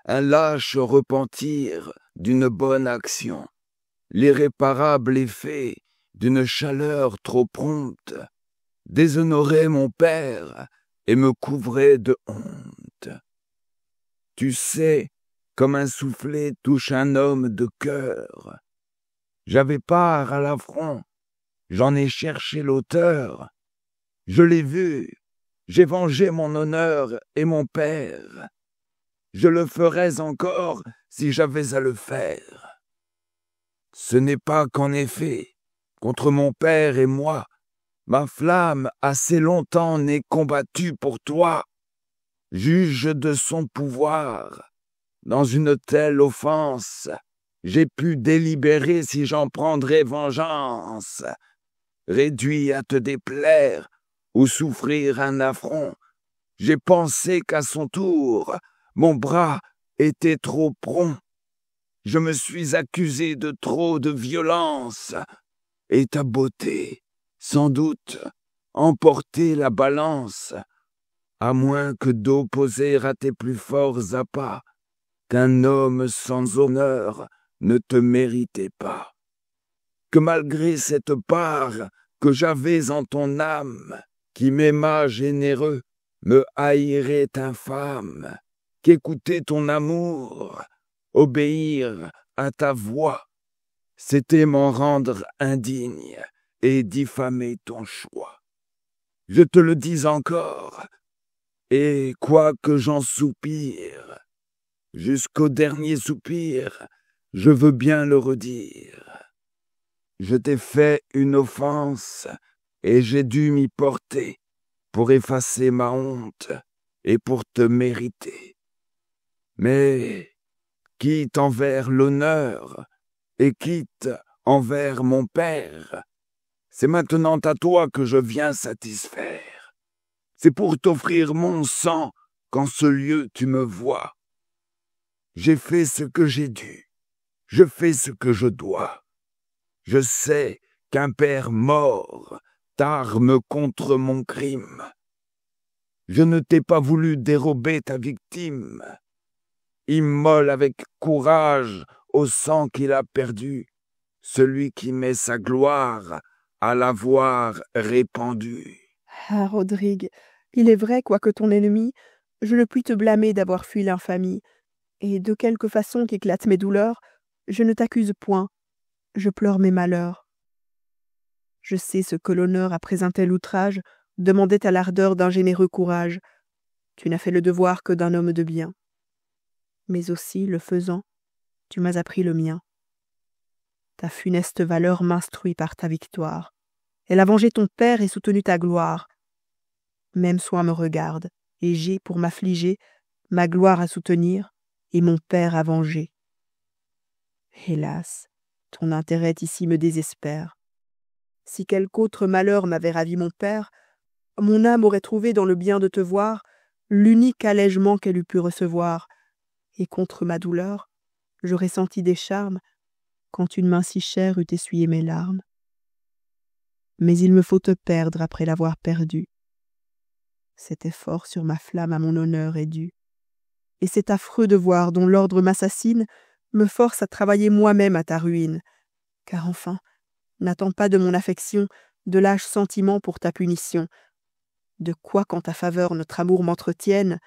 un lâche repentir d'une bonne action, l'irréparable effet d'une chaleur trop prompte déshonorait mon père et me couvrait de honte. Tu sais, comme un soufflet touche un homme de cœur. J'avais part à l'affront, j'en ai cherché l'auteur. Je l'ai vu, j'ai vengé mon honneur et mon père. Je le ferais encore si j'avais à le faire. Ce n'est pas qu'en effet, contre mon père et moi, ma flamme assez longtemps n'ait combattu pour toi. Juge de son pouvoir. Dans une telle offense, j'ai pu délibérer si j'en prendrais vengeance. Réduit à te déplaire ou souffrir un affront, j'ai pensé qu'à son tour, mon bras était trop prompt. Je me suis accusé de trop de violence, et ta beauté, sans doute, emportait la balance, à moins que d'opposer à tes plus forts appas, qu'un homme sans honneur ne te méritait pas. Que malgré cette part que j'avais en ton âme, qui m'aima généreux, me haïrait infâme, qu'écouter ton amour, obéir à ta voix, c'était m'en rendre indigne et diffamer ton choix. Je te le dis encore, et quoique j'en soupire, jusqu'au dernier soupir, je veux bien le redire. Je t'ai fait une offense, et j'ai dû m'y porter pour effacer ma honte et pour te mériter. Mais quitte envers l'honneur et quitte envers mon père, c'est maintenant à toi que je viens satisfaire. C'est pour t'offrir mon sang qu'en ce lieu tu me vois. J'ai fait ce que j'ai dû, je fais ce que je dois. Je sais qu'un père mort t'arme contre mon crime. Je ne t'ai pas voulu dérober ta victime. Immole avec courage au sang qu'il a perdu, celui qui met sa gloire à l'avoir répandue. Ah, Rodrigue, il est vrai, quoique ton ennemi, je ne puis te blâmer d'avoir fui l'infamie, et de quelque façon qu'éclatent mes douleurs, je ne t'accuse point, je pleure mes malheurs. Je sais ce que l'honneur, après un tel outrage, demandait à l'ardeur d'un généreux courage. Tu n'as fait le devoir que d'un homme de bien. Mais aussi, le faisant, tu m'as appris le mien. Ta funeste valeur m'instruit par ta victoire. Elle a vengé ton père et soutenu ta gloire. Même soin me regarde, et j'ai, pour m'affliger, ma gloire à soutenir, et mon père à venger. Hélas, ton intérêt ici me désespère. Si quelque autre malheur m'avait ravi mon père, mon âme aurait trouvé dans le bien de te voir l'unique allègement qu'elle eût pu recevoir, et contre ma douleur, j'aurais senti des charmes quand une main si chère eût essuyé mes larmes. Mais il me faut te perdre après l'avoir perdu. Cet effort sur ma flamme à mon honneur est dû, et cet affreux devoir dont l'ordre m'assassine me force à travailler moi-même à ta ruine, car enfin, n'attends pas de mon affection de lâches sentiments pour ta punition. De quoi qu'en ta faveur notre amour m'entretienne,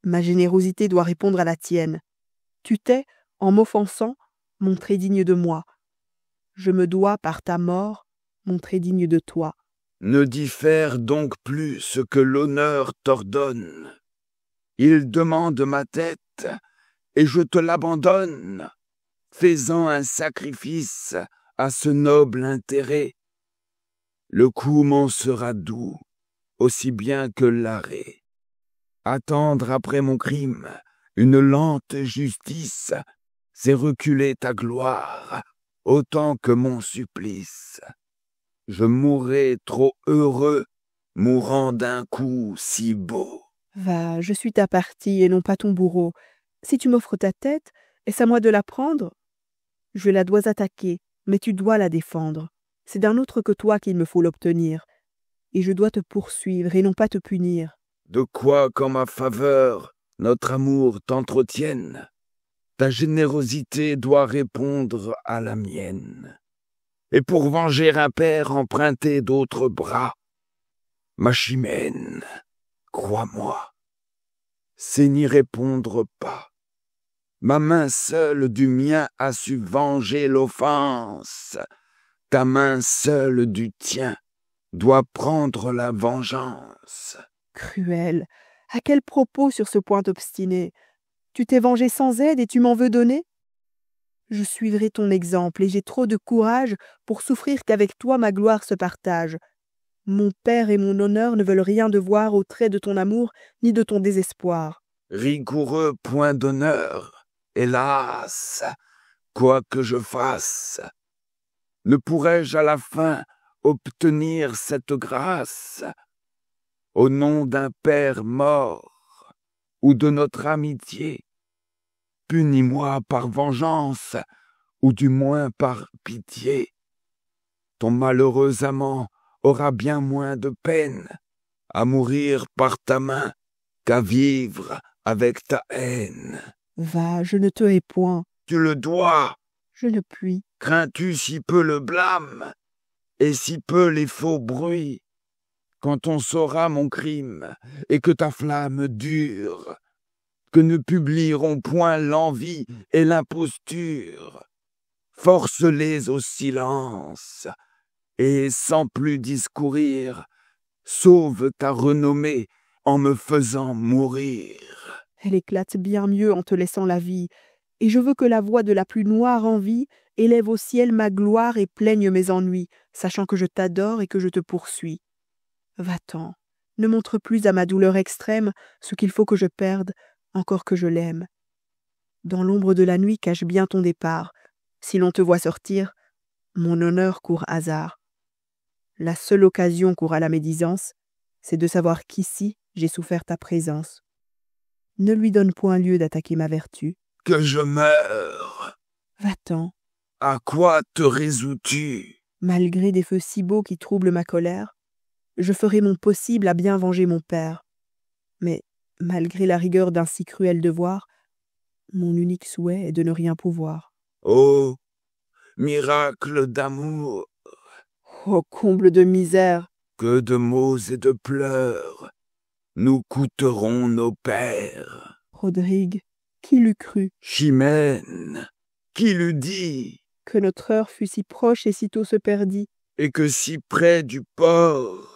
ma générosité doit répondre à la tienne. Tu t'es, en m'offensant, montré digne de moi. Je me dois, par ta mort, montrer digne de toi. Ne diffère donc plus ce que l'honneur t'ordonne. Il demande ma tête, et je te l'abandonne, faisant un sacrifice à ce noble intérêt. Le coup m'en sera doux, aussi bien que l'arrêt. Attendre après mon crime une lente justice, c'est reculer ta gloire, autant que mon supplice. Je mourrai trop heureux, mourant d'un coup si beau. Va, je suis ta partie et non pas ton bourreau. Si tu m'offres ta tête, est-ce à moi de la prendre? Je la dois attaquer, mais tu dois la défendre. C'est d'un autre que toi qu'il me faut l'obtenir. Et je dois te poursuivre et non pas te punir. De quoi qu'en ma faveur notre amour t'entretienne, ta générosité doit répondre à la mienne. Et pour venger un père emprunter d'autres bras, ma chimène, crois-moi, c'est n'y répondre pas. Ma main seule du mien a su venger l'offense. Ta main seule du tien doit prendre la vengeance. Cruel, à quel propos sur ce point obstiné? Tu t'es vengé sans aide et tu m'en veux donner? Je suivrai ton exemple et j'ai trop de courage pour souffrir qu'avec toi ma gloire se partage. Mon père et mon honneur ne veulent rien devoir au trait de ton amour ni de ton désespoir. Rigoureux point d'honneur, hélas, quoi que je fasse, ne pourrais-je à la fin obtenir cette grâce au nom d'un père mort ou de notre amitié? Punis-moi par vengeance ou du moins par pitié. Ton malheureux amant aura bien moins de peine à mourir par ta main qu'à vivre avec ta haine. Va, je ne te hais point. Tu le dois. Je ne puis. Crains-tu si peu le blâme et si peu les faux bruits? Quand on saura mon crime et que ta flamme dure, que ne publieront point l'envie et l'imposture, force-les au silence, et sans plus discourir, sauve ta renommée en me faisant mourir. Elle éclate bien mieux en te laissant la vie, et je veux que la voix de la plus noire envie élève au ciel ma gloire et plaigne mes ennuis, sachant que je t'adore et que je te poursuis. Va-t'en, ne montre plus à ma douleur extrême ce qu'il faut que je perde, encore que je l'aime. Dans l'ombre de la nuit cache bien ton départ. Si l'on te voit sortir, mon honneur court hasard. La seule occasion qu'aura la médisance, c'est de savoir qu'ici j'ai souffert ta présence. Ne lui donne point lieu d'attaquer ma vertu. Que je meure. Va-t'en. À quoi te résous-tu? Malgré des feux si beaux qui troublent ma colère, je ferai mon possible à bien venger mon père. Mais, malgré la rigueur d'un si cruel devoir, mon unique souhait est de ne rien pouvoir. Oh, miracle d'amour! Oh, comble de misère! Que de maux et de pleurs nous coûteront nos pères! Rodrigue, qui l'eût cru? Chimène, qui l'eût dit? Que notre heure fût si proche et sitôt se perdit. Et que si près du port,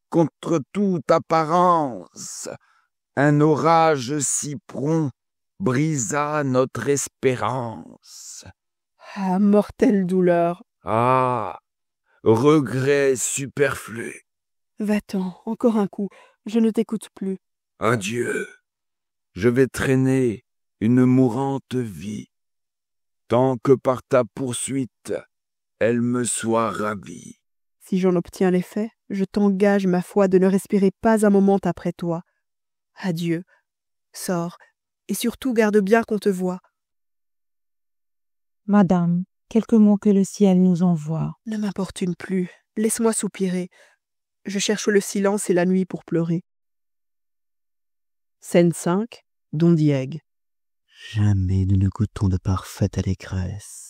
contre toute apparence, un orage si prompt brisa notre espérance. Ah, mortelle douleur! Ah, regret superflu! Va-t'en, encore un coup, je ne t'écoute plus. Adieu, je vais traîner une mourante vie, tant que par ta poursuite, elle me soit ravie. Si j'en obtiens l'effet, je t'engage, ma foi, de ne respirer pas un moment après toi. Adieu, sors, et surtout garde bien qu'on te voie. Madame, quelques mots que le ciel nous envoie. Ne m'importune plus, laisse-moi soupirer. Je cherche le silence et la nuit pour pleurer. Scène 5, Don Diègue. Jamais nous ne goûtons de parfaite allégresse.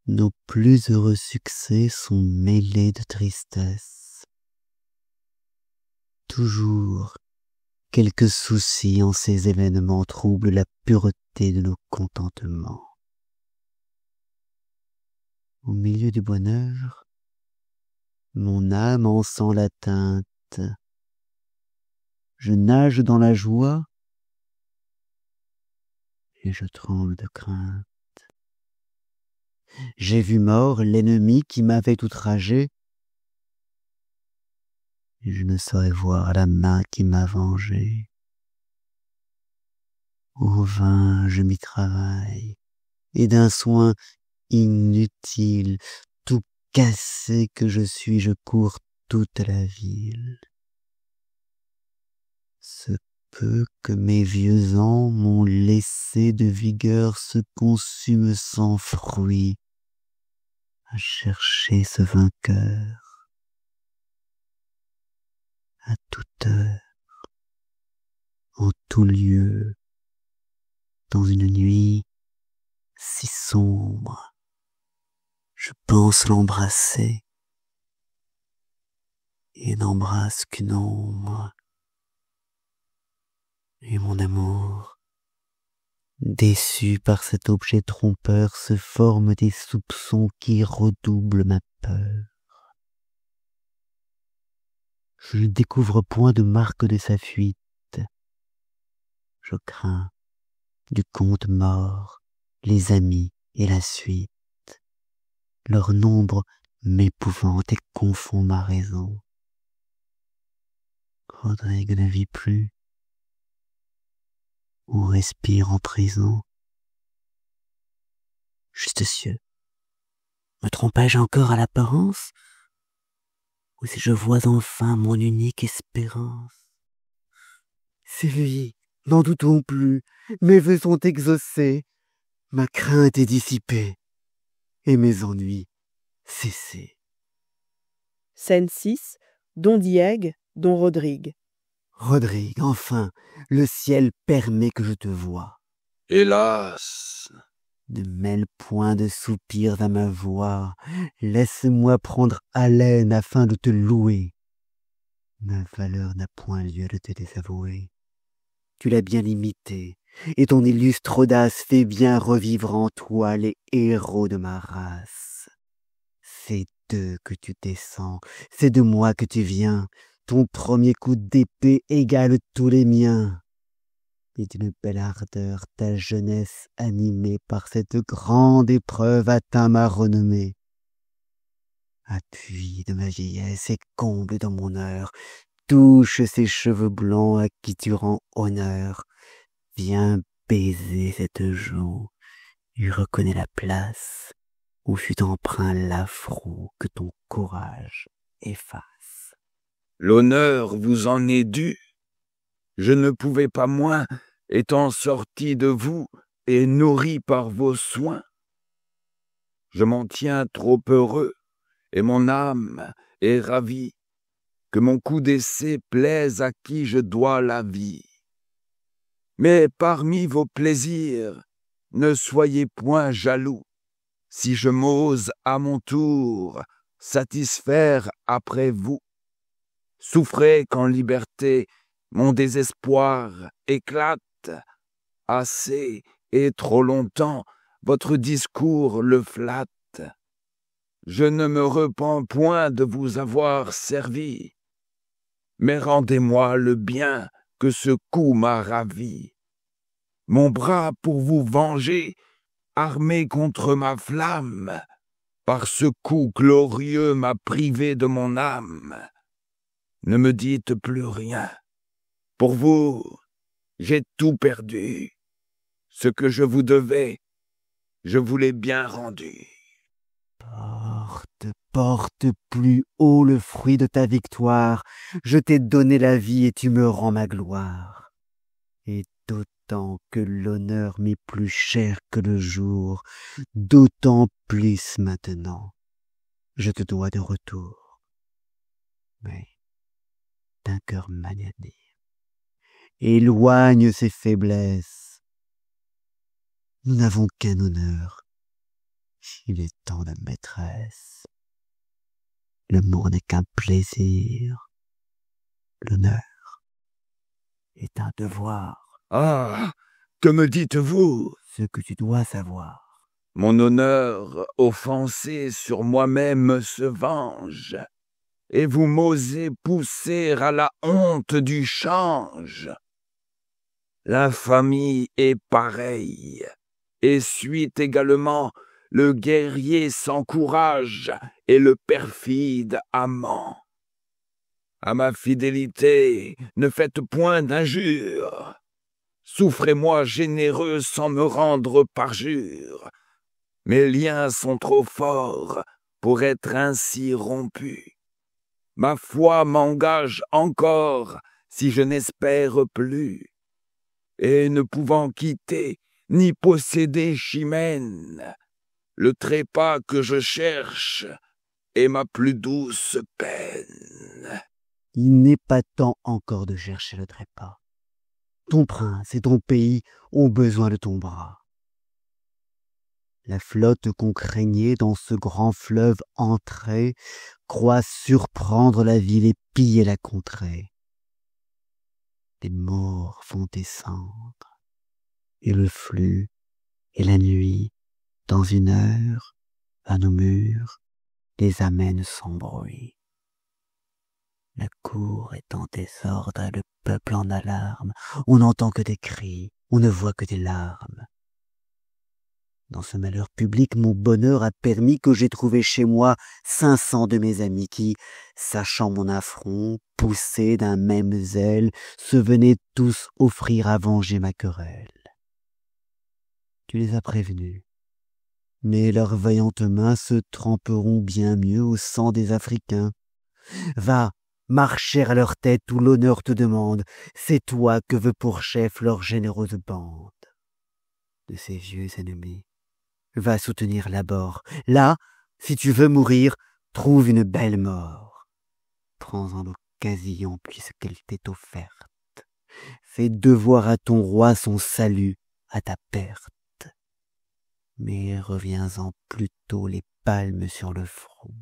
Nos plus heureux succès sont mêlés de tristesse. Toujours, quelques soucis en ces événements troublent la pureté de nos contentements. Au milieu du bonheur, mon âme en sent l'atteinte, Je nage dans la joie et je tremble de crainte. J'ai vu mort l'ennemi qui m'avait outragé, et je ne saurais voir la main qui m'a vengé. Au vain je m'y travaille, et d'un soin inutile, tout cassé que je suis, je cours toute la ville. Ce peu que mes vieux ans m'ont laissé de vigueur se consume sans fruit à chercher ce vainqueur. À toute heure, en tout lieu, dans une nuit si sombre, je pense l'embrasser et n'embrasse qu'une ombre. Et mon amour, déçu par cet objet trompeur, se forme des soupçons qui redoublent ma peur. Je ne découvre point de marque de sa fuite. Je crains, du compte mort, les amis et la suite. Leur nombre m'épouvante et confond ma raison. Rodrigue ne vit plus, ou respire en prison. Juste cieux, me trompais-je encore à l'apparence, ou si je vois enfin mon unique espérance? C'est lui, n'en doutons plus, mes vœux sont exaucés, ma crainte est dissipée, et mes ennuis cessés. Scène 6, Don Diègue, Don Rodrigue. Rodrigue, enfin, le ciel permet que je te voie. Hélas! Ne mêle point de soupirs à ma voix, laisse-moi prendre haleine afin de te louer. Ma valeur n'a point lieu de te désavouer. Tu l'as bien imité, et ton illustre audace fait bien revivre en toi les héros de ma race. C'est d'eux que tu descends, c'est de moi que tu viens, ton premier coup d'épée égale tous les miens. Et d'une belle ardeur ta jeunesse animée par cette grande épreuve atteint ma renommée. Appui de ma vieillesse et comble dans mon heure, touche ces cheveux blonds à qui tu rends honneur. Viens baiser cette joue, et reconnais la place où fut empreint l'affront que ton courage efface. L'honneur vous en est dû. Je ne pouvais pas moins, étant sorti de vous et nourri par vos soins. Je m'en tiens trop heureux, et mon âme est ravie, que mon coup d'essai plaise à qui je dois la vie. Mais parmi vos plaisirs, ne soyez point jaloux, si je m'ose à mon tour satisfaire après vous. Souffrez qu'en liberté mon désespoir éclate. Assez et trop longtemps votre discours le flatte. Je ne me repens point de vous avoir servi, mais rendez-moi le bien que ce coup m'a ravi. Mon bras pour vous venger, armé contre ma flamme, par ce coup glorieux m'a privé de mon âme. Ne me dites plus rien. Pour vous, j'ai tout perdu. Ce que je vous devais, je vous l'ai bien rendu. Porte plus haut le fruit de ta victoire. Je t'ai donné la vie et tu me rends ma gloire. Et d'autant que l'honneur m'est plus cher que le jour, d'autant plus maintenant, je te dois de retour. Mais d'un cœur magnanime, éloigne ces faiblesses. Nous n'avons qu'un honneur. Il est temps de maîtresse. L'amour n'est qu'un plaisir. L'honneur est un devoir. Ah, que me dites-vous? Ce que tu dois savoir. Mon honneur offensé sur moi-même se venge, et vous m'osez pousser à la honte du change. La famille est pareille, et suit également le guerrier sans courage et le perfide amant. À ma fidélité, ne faites point d'injures. Souffrez-moi généreux sans me rendre parjure. Mes liens sont trop forts pour être ainsi rompus. Ma foi m'engage encore si je n'espère plus. Et ne pouvant quitter ni posséder Chimène, le trépas que je cherche est ma plus douce peine. Il n'est pas temps encore de chercher le trépas. Ton prince et ton pays ont besoin de ton bras. La flotte qu'on craignait dans ce grand fleuve entrée croit surprendre la ville et piller la contrée. Les morts vont descendre, et le flux et la nuit, dans une heure, à nos murs, les amènent sans bruit. La cour est en désordre et le peuple en alarme. On n'entend que des cris, on ne voit que des larmes. Dans ce malheur public, mon bonheur a permis que j'ai trouvé chez moi 500 de mes amis qui, sachant mon affront, poussés d'un même zèle, se venaient tous offrir à venger ma querelle. Tu les as prévenus, mais leurs vaillantes mains se tremperont bien mieux au sang des Africains. Va, marcher à leur tête où l'honneur te demande, c'est toi que veut pour chef leur généreuse bande. De ces vieux ennemis, va soutenir l'abord. Là, si tu veux mourir, trouve une belle mort. Prends-en l'occasion puisqu'elle t'est offerte. Fais devoir à ton roi son salut à ta perte. Mais reviens-en plutôt les palmes sur le front.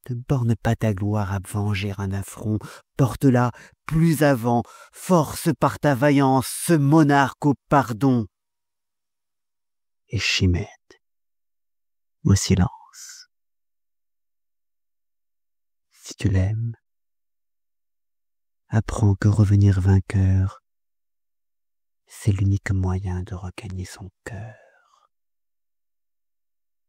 Ne borne pas ta gloire à venger un affront, porte-la plus avant, force par ta vaillance ce monarque au pardon. Et Chimène, au silence. Si tu l'aimes, apprends que revenir vainqueur, c'est l'unique moyen de regagner son cœur.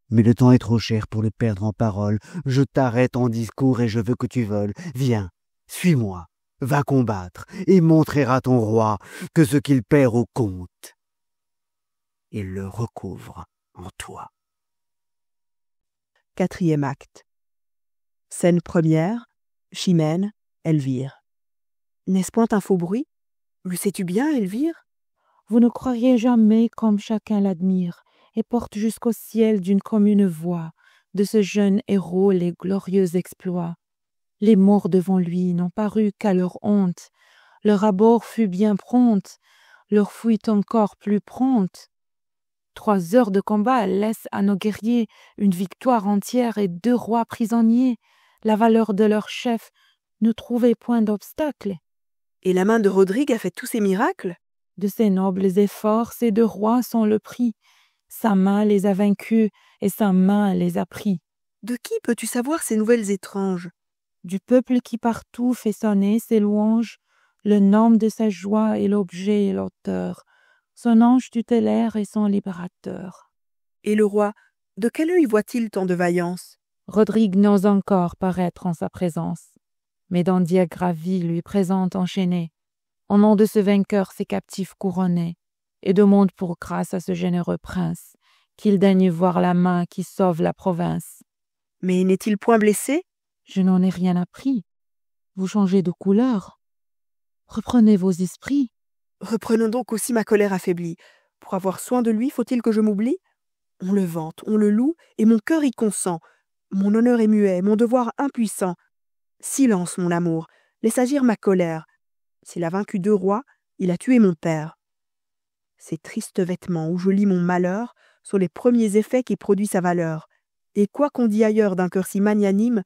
Mais le temps est trop cher pour le perdre en paroles. Je t'arrête en discours et je veux que tu voles. Viens, suis-moi, va combattre et montrer à ton roi que ce qu'il perd au compte, il le recouvre en toi. 4e acte. Scène première, Chimène, Elvire. N'est-ce point un faux bruit? Le sais-tu bien, Elvire? Vous ne croiriez jamais comme chacun l'admire et porte jusqu'au ciel d'une commune voix de ce jeune héros les glorieux exploits. Les morts devant lui n'ont paru qu'à leur honte, leur abord fut bien prompte, leur fuite encore plus prompte. 3 heures de combat laissent à nos guerriers une victoire entière et 2 rois prisonniers. La valeur de leur chef ne trouvait point d'obstacle. Et la main de Rodrigue a fait tous ces miracles? De ces nobles efforts, ces 2 rois sont le prix. Sa main les a vaincus et sa main les a pris. De qui peux-tu savoir ces nouvelles étranges? Du peuple qui partout fait sonner ses louanges, le nom de sa joie est l'objet et l'auteur, son ange tutélaire et son libérateur. Et le roi, de quel œil voit-il tant de vaillance? Rodrigue n'ose encore paraître en sa présence, mais Dandier Gravy lui présente enchaîné, au nom de ce vainqueur ses captifs couronnés, et demande pour grâce à ce généreux prince qu'il daigne voir la main qui sauve la province. Mais n'est-il point blessé? Je n'en ai rien appris. Vous changez de couleur. Reprenez vos esprits. Reprenons donc aussi ma colère affaiblie. Pour avoir soin de lui, faut-il que je m'oublie? On le vante, on le loue, et mon cœur y consent. Mon honneur est muet, mon devoir impuissant. Silence, mon amour, laisse agir ma colère. S'il a vaincu 2 rois, il a tué mon père. Ces tristes vêtements où je lis mon malheur sont les premiers effets qui produisent sa valeur. Et quoi qu'on dit ailleurs d'un cœur si magnanime,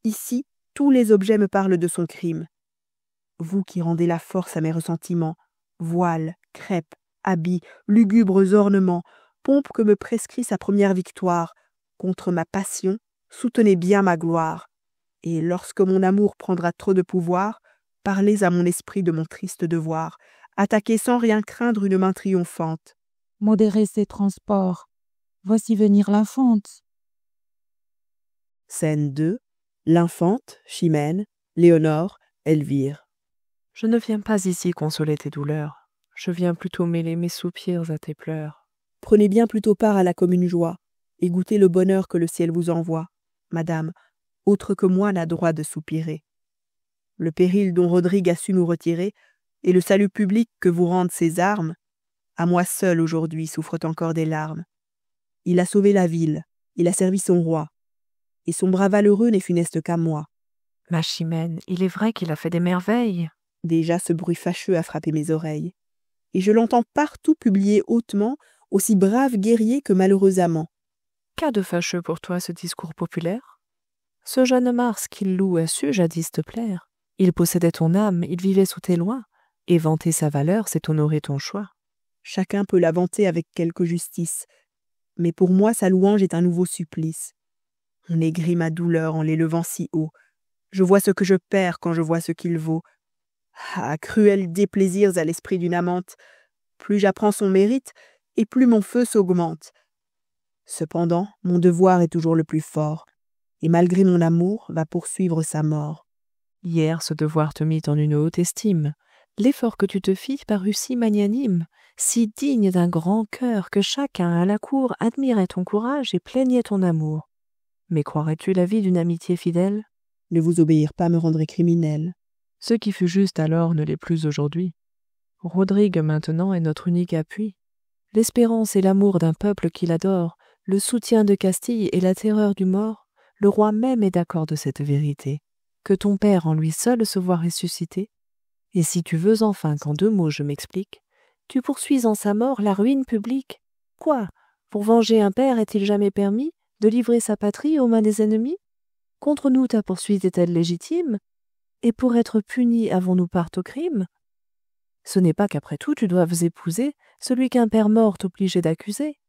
ici, tous les objets me parlent de son crime. Vous qui rendez la force à mes ressentiments, voiles, crêpes, habits, lugubres ornements, pompe que me prescrit sa première victoire, contre ma passion, soutenez bien ma gloire. Et lorsque mon amour prendra trop de pouvoir, parlez à mon esprit de mon triste devoir, attaquez sans rien craindre une main triomphante. Modérez ces transports. Voici venir l'infante. Scène 2. L'infante, Chimène, Léonore, Elvire. Je ne viens pas ici consoler tes douleurs. Je viens plutôt mêler mes soupirs à tes pleurs. Prenez bien plutôt part à la commune joie, et goûtez le bonheur que le ciel vous envoie. Madame, autre que moi n'a droit de soupirer. Le péril dont Rodrigue a su nous retirer, et le salut public que vous rendent ses armes, à moi seul aujourd'hui souffrent encore des larmes. Il a sauvé la ville, il a servi son roi, et son bras valeureux n'est funeste qu'à moi. Ma Chimène, il est vrai qu'il a fait des merveilles. Déjà ce bruit fâcheux a frappé mes oreilles, et je l'entends partout publier hautement, aussi brave guerrier que malheureux amant. Qu'a de fâcheux pour toi ce discours populaire? Ce jeune Mars qu'il loue a su jadis te plaire. Il possédait ton âme, il vivait sous tes lois, et vanter sa valeur, c'est honorer ton choix. Chacun peut la vanter avec quelque justice, mais pour moi sa louange est un nouveau supplice. On aigrit ma douleur en l'élevant si haut. Je vois ce que je perds quand je vois ce qu'il vaut. Ah, cruels déplaisirs à l'esprit d'une amante. Plus j'apprends son mérite, et plus mon feu s'augmente. Cependant, mon devoir est toujours le plus fort, et malgré mon amour, va poursuivre sa mort. Hier, ce devoir te mit en une haute estime. L'effort que tu te fis parut si magnanime, si digne d'un grand cœur que chacun à la cour admirait ton courage et plaignait ton amour. Mais croirais-tu la vie d'une amitié fidèle? Ne vous obéir pas me rendrait criminel. Ce qui fut juste alors ne l'est plus aujourd'hui. Rodrigue maintenant est notre unique appui. L'espérance et l'amour d'un peuple qui l'adore, le soutien de Castille et la terreur du mort, le roi même est d'accord de cette vérité, que ton père en lui seul se voit ressuscité. Et si tu veux enfin qu'en 2 mots je m'explique, tu poursuis en sa mort la ruine publique. Quoi? Pour venger un père est-il jamais permis de livrer sa patrie aux mains des ennemis? Contre nous ta poursuite est-elle légitime? Et pour être puni avons-nous part au crime? Ce n'est pas qu'après tout tu doives épouser celui qu'un père mort t'obligeait d'accuser.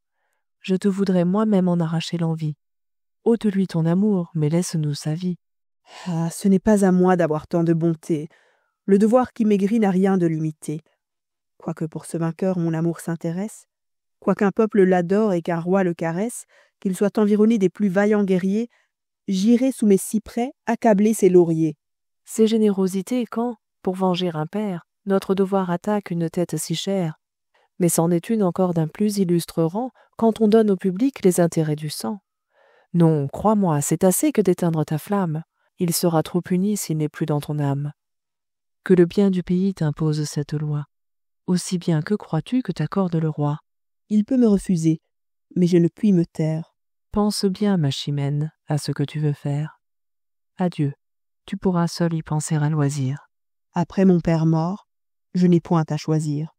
Je te voudrais moi-même en arracher l'envie. Ôte-lui ton amour, mais laisse-nous sa vie. Ah, ce n'est pas à moi d'avoir tant de bonté. Le devoir qui maigrit n'a rien de limité. Quoique pour ce vainqueur mon amour s'intéresse, quoiqu'un peuple l'adore et qu'un roi le caresse, qu'il soit environné des plus vaillants guerriers, j'irai sous mes cyprès accabler ses lauriers. C'est générosité quand, pour venger un père, notre devoir attaque une tête si chère. Mais c'en est une encore d'un plus illustre rang quand on donne au public les intérêts du sang. Non, crois-moi, c'est assez que d'éteindre ta flamme. Il sera trop puni s'il n'est plus dans ton âme. Que le bien du pays t'impose cette loi. Aussi bien que crois-tu que t'accorde le roi? Il peut me refuser, mais je ne puis me taire. Pense bien, ma Chimène, à ce que tu veux faire. Adieu, tu pourras seul y penser à loisir. Après mon père mort, je n'ai point à choisir.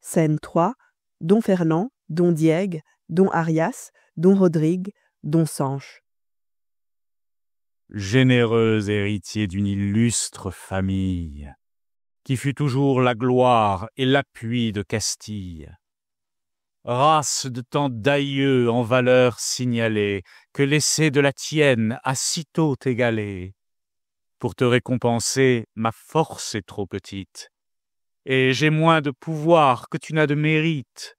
Scène 3. Don Fernand, Don Diègue, Don Arias, Don Rodrigue, Don Sanche. Généreux héritier d'une illustre famille, qui fut toujours la gloire et l'appui de Castille. Race de tant d'aïeux en valeur signalée, que l'essai de la tienne a sitôt égalé. Pour te récompenser, ma force est trop petite, et j'ai moins de pouvoir que tu n'as de mérite.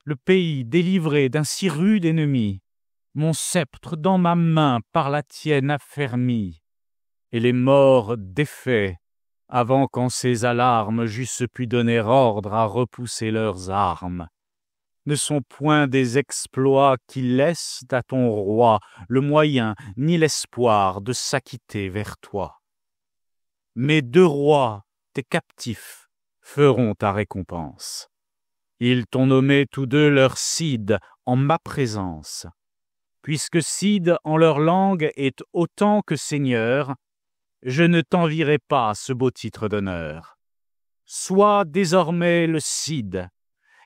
Le pays délivré d'un si rude ennemi, mon sceptre dans ma main par la tienne affermi, et les morts défaits, avant qu'en ces alarmes j'eusse pu donner ordre à repousser leurs armes, ne sont point des exploits qui laissent à ton roi le moyen ni l'espoir de s'acquitter vers toi. Mes 2 rois, tes captifs, feront ta récompense. Ils t'ont nommé tous 2 leur Cid en ma présence. Puisque Cid en leur langue est autant que seigneur, je ne t'envierai pas ce beau titre d'honneur. Sois désormais le Cid,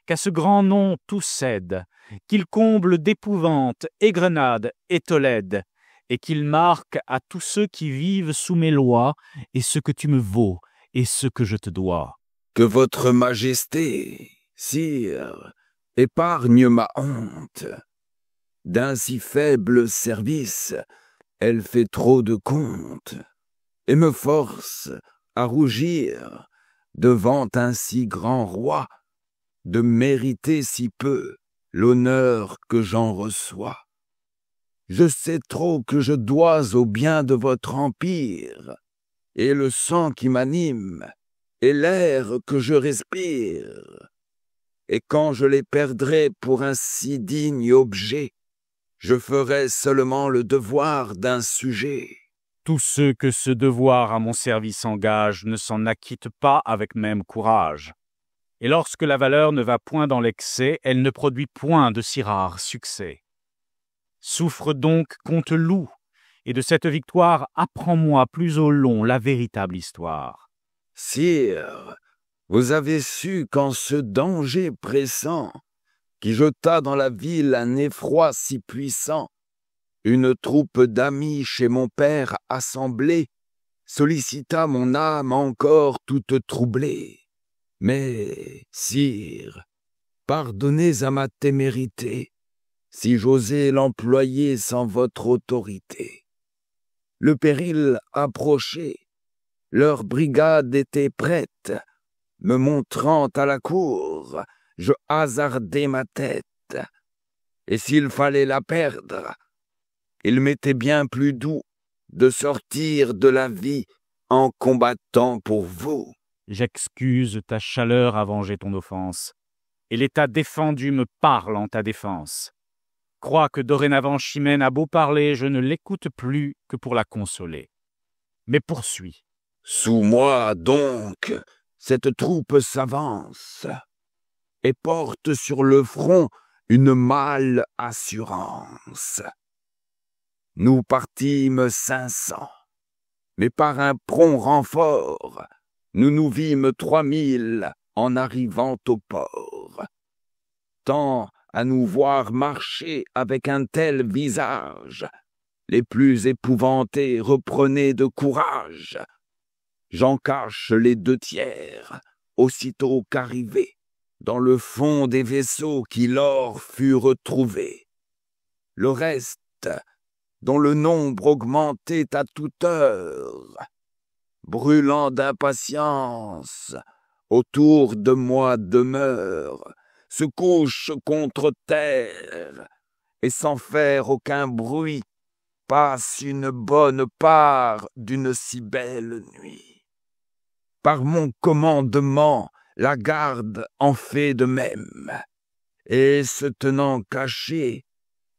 qu'à ce grand nom tout cède, qu'il comble d'épouvante Grenade et Tolède, et qu'il marque à tous ceux qui vivent sous mes lois, et ce que tu me vaux, et ce que je te dois. Que votre majesté, sire, épargne ma honte. D'un si faible service, elle fait trop de compte et me force à rougir devant un si grand roi, de mériter si peu l'honneur que j'en reçois. Je sais trop que je dois au bien de votre empire, et le sang qui m'anime, et l'air que je respire. Et quand je les perdrai pour un si digne objet, je ferai seulement le devoir d'un sujet. Tous ceux que ce devoir à mon service engage ne s'en acquittent pas avec même courage. Et lorsque la valeur ne va point dans l'excès, elle ne produit point de si rares succès. Souffre donc qu'on te loue, et de cette victoire apprends-moi plus au long la véritable histoire. Sire, vous avez su qu'en ce danger pressant, qui jeta dans la ville un effroi si puissant, une troupe d'amis chez mon père assemblée sollicita mon âme encore toute troublée. Mais, sire, pardonnez à ma témérité, si j'osais l'employer sans votre autorité. Le péril approchait, leur brigade était prête, me montrant à la cour, je hasardai ma tête, et s'il fallait la perdre, il m'était bien plus doux de sortir de la vie en combattant pour vous. J'excuse ta chaleur à venger ton offense, et l'état défendu me parle en ta défense. Crois que dorénavant Chimène a beau parler, je ne l'écoute plus que pour la consoler. Mais poursuis. Sous moi, donc, cette troupe s'avance, et porte sur le front une mâle assurance. Nous partîmes 500, mais par un prompt renfort, nous nous vîmes 3000 en arrivant au port. Tant à nous voir marcher avec un tel visage, les plus épouvantés reprenaient de courage. J'en cache les 2/3, aussitôt qu'arrivés, dans le fond des vaisseaux qui lors furent trouvés. Le reste, dont le nombre augmentait à toute heure, brûlant d'impatience, autour de moi demeure, se couche contre terre, et sans faire aucun bruit, passe une bonne part d'une si belle nuit. Par mon commandement, la garde en fait de même, et se tenant cachée,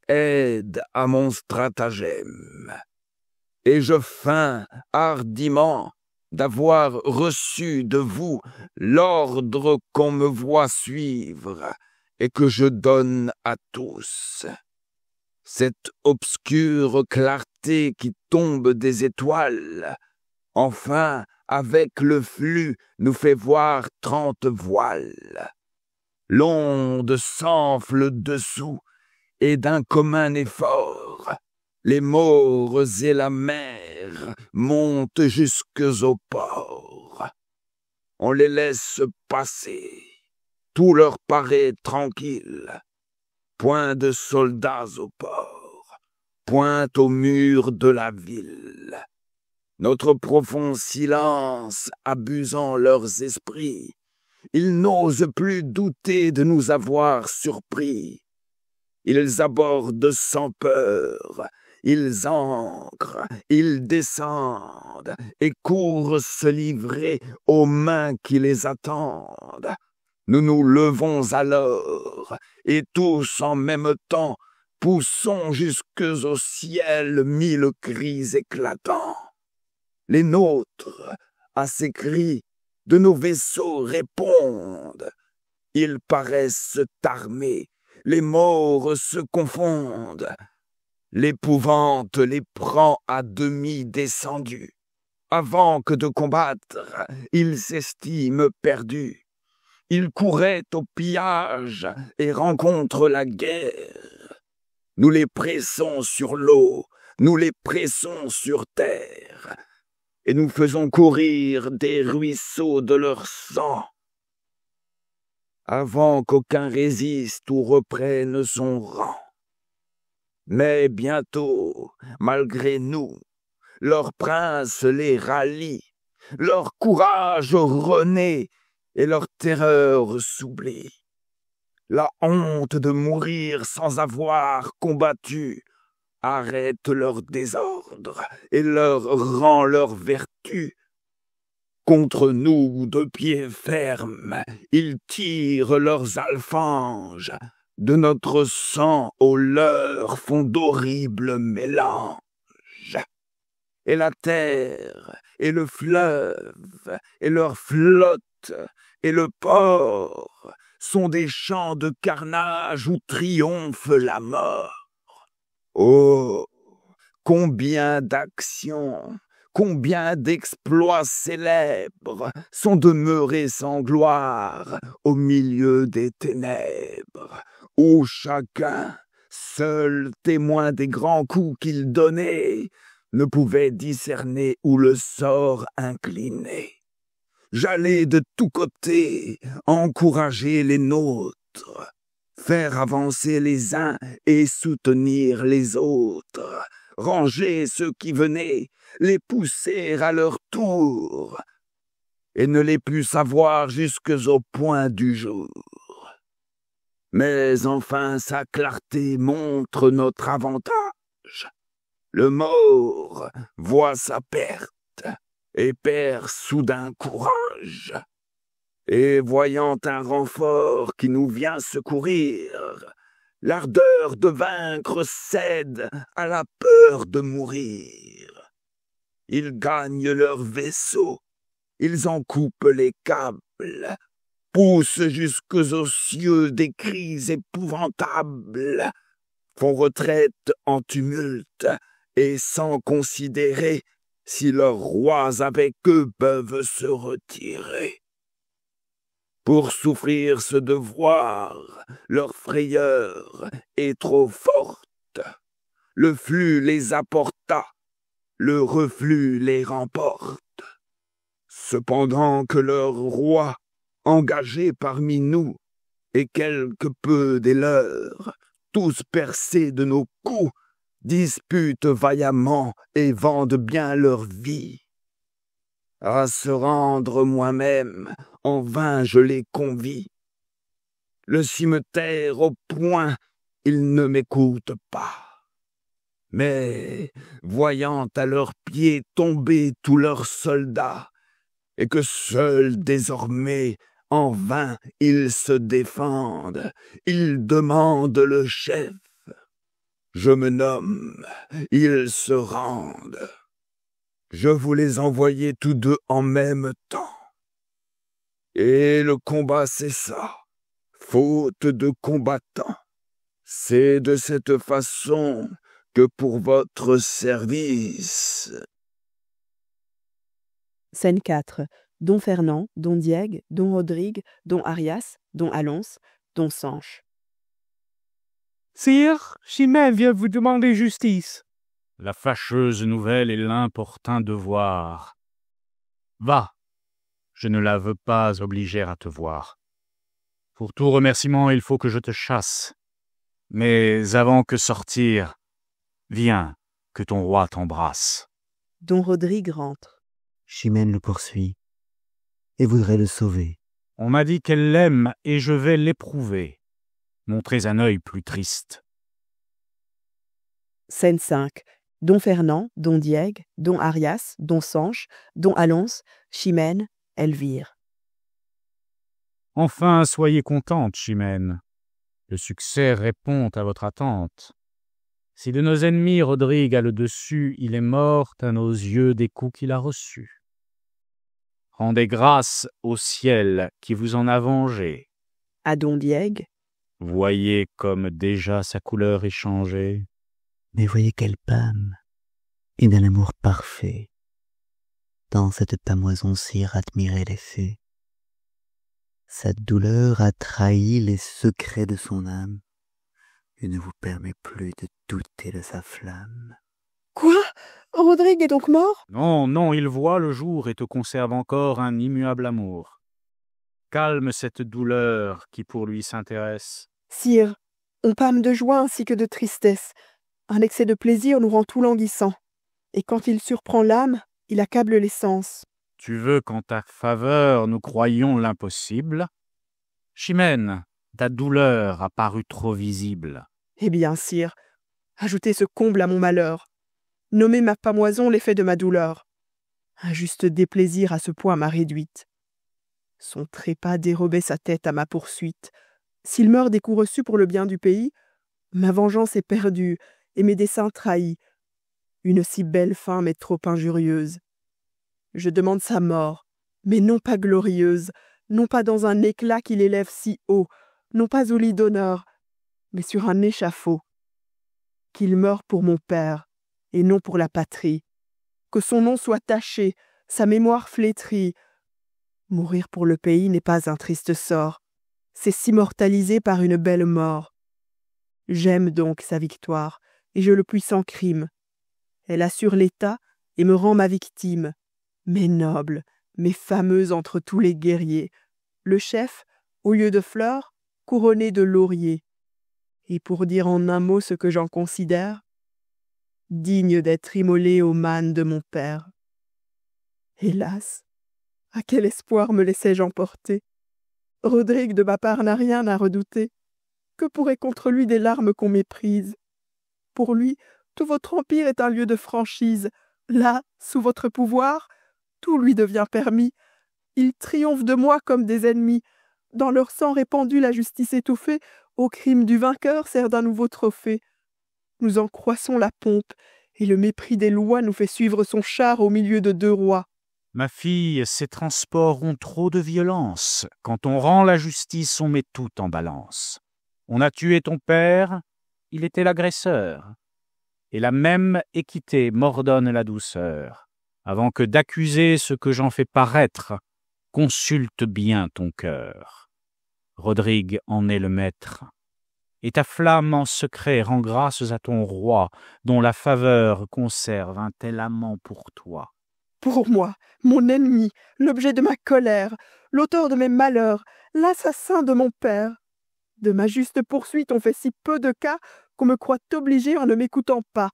aide à mon stratagème. Et je feins hardiment d'avoir reçu de vous l'ordre qu'on me voit suivre et que je donne à tous. Cette obscure clarté qui tombe des étoiles, enfin, avec le flux, nous fait voir 30 voiles. L'onde s'enfle dessous, et d'un commun effort, les morts et la mer montent jusques au port. On les laisse passer, tout leur paraît tranquille. Point de soldats au port, point au mur de la ville. Notre profond silence abusant leurs esprits, ils n'osent plus douter de nous avoir surpris. Ils abordent sans peur, ils ancrent, ils descendent et courent se livrer aux mains qui les attendent. Nous nous levons alors, et tous en même temps, poussons jusque au ciel 1000 cris éclatants. Les nôtres, à ces cris, de nos vaisseaux répondent. Ils paraissent armés, les morts se confondent. L'épouvante les prend à demi descendus. Avant que de combattre, ils s'estiment perdus. Ils couraient au pillage et rencontrent la guerre. Nous les pressons sur l'eau, nous les pressons sur terre, et nous faisons courir des ruisseaux de leur sang, avant qu'aucun résiste ou reprenne son rang. Mais bientôt, malgré nous, leur prince les rallie, leur courage renaît et leur terreur s'oublie. La honte de mourir sans avoir combattu arrête leur désordre et leur rend leur vertu. Contre nous, de pied ferme, ils tirent leurs alfanges, de notre sang au leur font d'horribles mélanges. Et la terre, et le fleuve, et leur flotte, et le port sont des champs de carnage où triomphe la mort. Oh, combien d'actions, combien d'exploits célèbres sont demeurés sans gloire au milieu des ténèbres, où chacun, seul témoin des grands coups qu'il donnait, ne pouvait discerner où le sort inclinait. J'allais de tous côtés encourager les nôtres, faire avancer les uns et soutenir les autres, ranger ceux qui venaient, les pousser à leur tour, et ne les plus savoir jusqu'au point du jour. Mais enfin sa clarté montre notre avantage. Le mort voit sa perte et perd soudain courage. Et voyant un renfort qui nous vient secourir, l'ardeur de vaincre cède à la peur de mourir. Ils gagnent leur vaisseau, ils en coupent les câbles, poussent jusqu'aux cieux des cris épouvantables, font retraite en tumulte et sans considérer si leurs rois avec eux peuvent se retirer. Pour souffrir ce devoir, leur frayeur est trop forte. Le flux les apporta, le reflux les remporte. Cependant que leur roi, engagé parmi nous, et quelque peu des leurs, tous percés de nos coups, disputent vaillamment et vendent bien leur vie. À se rendre moi-même, en vain je les convie. Le cimetière au point, ils ne m'écoutent pas. Mais, voyant à leurs pieds tomber tous leurs soldats, et que seuls désormais, en vain, ils se défendent, ils demandent le chef. Je me nomme, ils se rendent. Je vous les envoyais tous deux en même temps. Et le combat cessa, faute de combattants. C'est de cette façon que pour votre service... Scène 4. Don Fernand, Don Diègue, Don Rodrigue, Don Arias, Don Alonso, Don Sanche. Sire, Chimène vient vous demander justice. La fâcheuse nouvelle est l'importun devoir. Va, je ne la veux pas obliger à te voir. Pour tout remerciement, il faut que je te chasse. Mais avant que sortir, viens, que ton roi t'embrasse. Don Rodrigue rentre. Chimène le poursuit et voudrait le sauver. On m'a dit qu'elle l'aime et je vais l'éprouver. Montrez un œil plus triste. Scène 5. Don Fernand, Don Diègue, Don Arias, Don Sanche, Don Alonso, Chimène, Elvire. Enfin, soyez contente, Chimène. Le succès répond à votre attente. Si de nos ennemis Rodrigue a le dessus, il est mort à nos yeux des coups qu'il a reçus. Rendez grâce au ciel qui vous en a vengé. À Don Diègue. Voyez comme déjà sa couleur est changée. Mais voyez quelle pâme, et d'un amour parfait. Dans cette pâmoison cire admirez les faits. Sa douleur a trahi les secrets de son âme, et ne vous permet plus de douter de sa flamme. Quoi? Rodrigue est donc mort? Non, non, il voit le jour et te conserve encore un immuable amour. Calme cette douleur qui pour lui s'intéresse. Sire, on pâme de joie ainsi que de tristesse. Un excès de plaisir nous rend tout languissant, et quand il surprend l'âme, il accable les sens. Tu veux qu'en ta faveur nous croyions l'impossible? Chimène, ta douleur a paru trop visible. Eh bien, sire, ajoutez ce comble à mon malheur. Nommez ma pamoison l'effet de ma douleur. Un juste déplaisir à ce point m'a réduite. Son trépas dérobait sa tête à ma poursuite. S'il meurt des coups reçus pour le bien du pays, ma vengeance est perdue et mes desseins trahis. Une si belle fin m'est trop injurieuse. Je demande sa mort, mais non pas glorieuse, non pas dans un éclat qui l'élève si haut, non pas au lit d'honneur, mais sur un échafaud. Qu'il meure pour mon père, et non pour la patrie. Que son nom soit taché, sa mémoire flétrie. Mourir pour le pays n'est pas un triste sort, c'est s'immortaliser par une belle mort. J'aime donc sa victoire, et je le puis sans crime. Elle assure l'État et me rend ma victime. Mais noble, mais fameuse entre tous les guerriers, le chef, au lieu de fleurs, couronné de lauriers. Et pour dire en un mot ce que j'en considère, digne d'être immolé aux mânes de mon père. Hélas, à quel espoir me laissai-je emporter? Rodrigue de ma part n'a rien à redouter. Que pourraient contre lui des larmes qu'on méprise? Pour lui, tout votre empire est un lieu de franchise. Là, sous votre pouvoir, tout lui devient permis. Ils triomphent de moi comme des ennemis. Dans leur sang répandu, la justice étouffée, au crime du vainqueur sert d'un nouveau trophée. Nous en croissons la pompe, et le mépris des lois nous fait suivre son char au milieu de deux rois. Ma fille, ces transports ont trop de violence. Quand on rend la justice, on met tout en balance. On a tué ton père, il était l'agresseur. Et la même équité m'ordonne la douceur. Avant que d'accuser ce que j'en fais paraître, consulte bien ton cœur. Rodrigue en est le maître. Et ta flamme en secret rend grâces à ton roi, dont la faveur conserve un tel amant pour toi. Pour moi, mon ennemi, l'objet de ma colère, l'auteur de mes malheurs, l'assassin de mon père. De ma juste poursuite on fait si peu de cas qu'on me croit obligé en ne m'écoutant pas.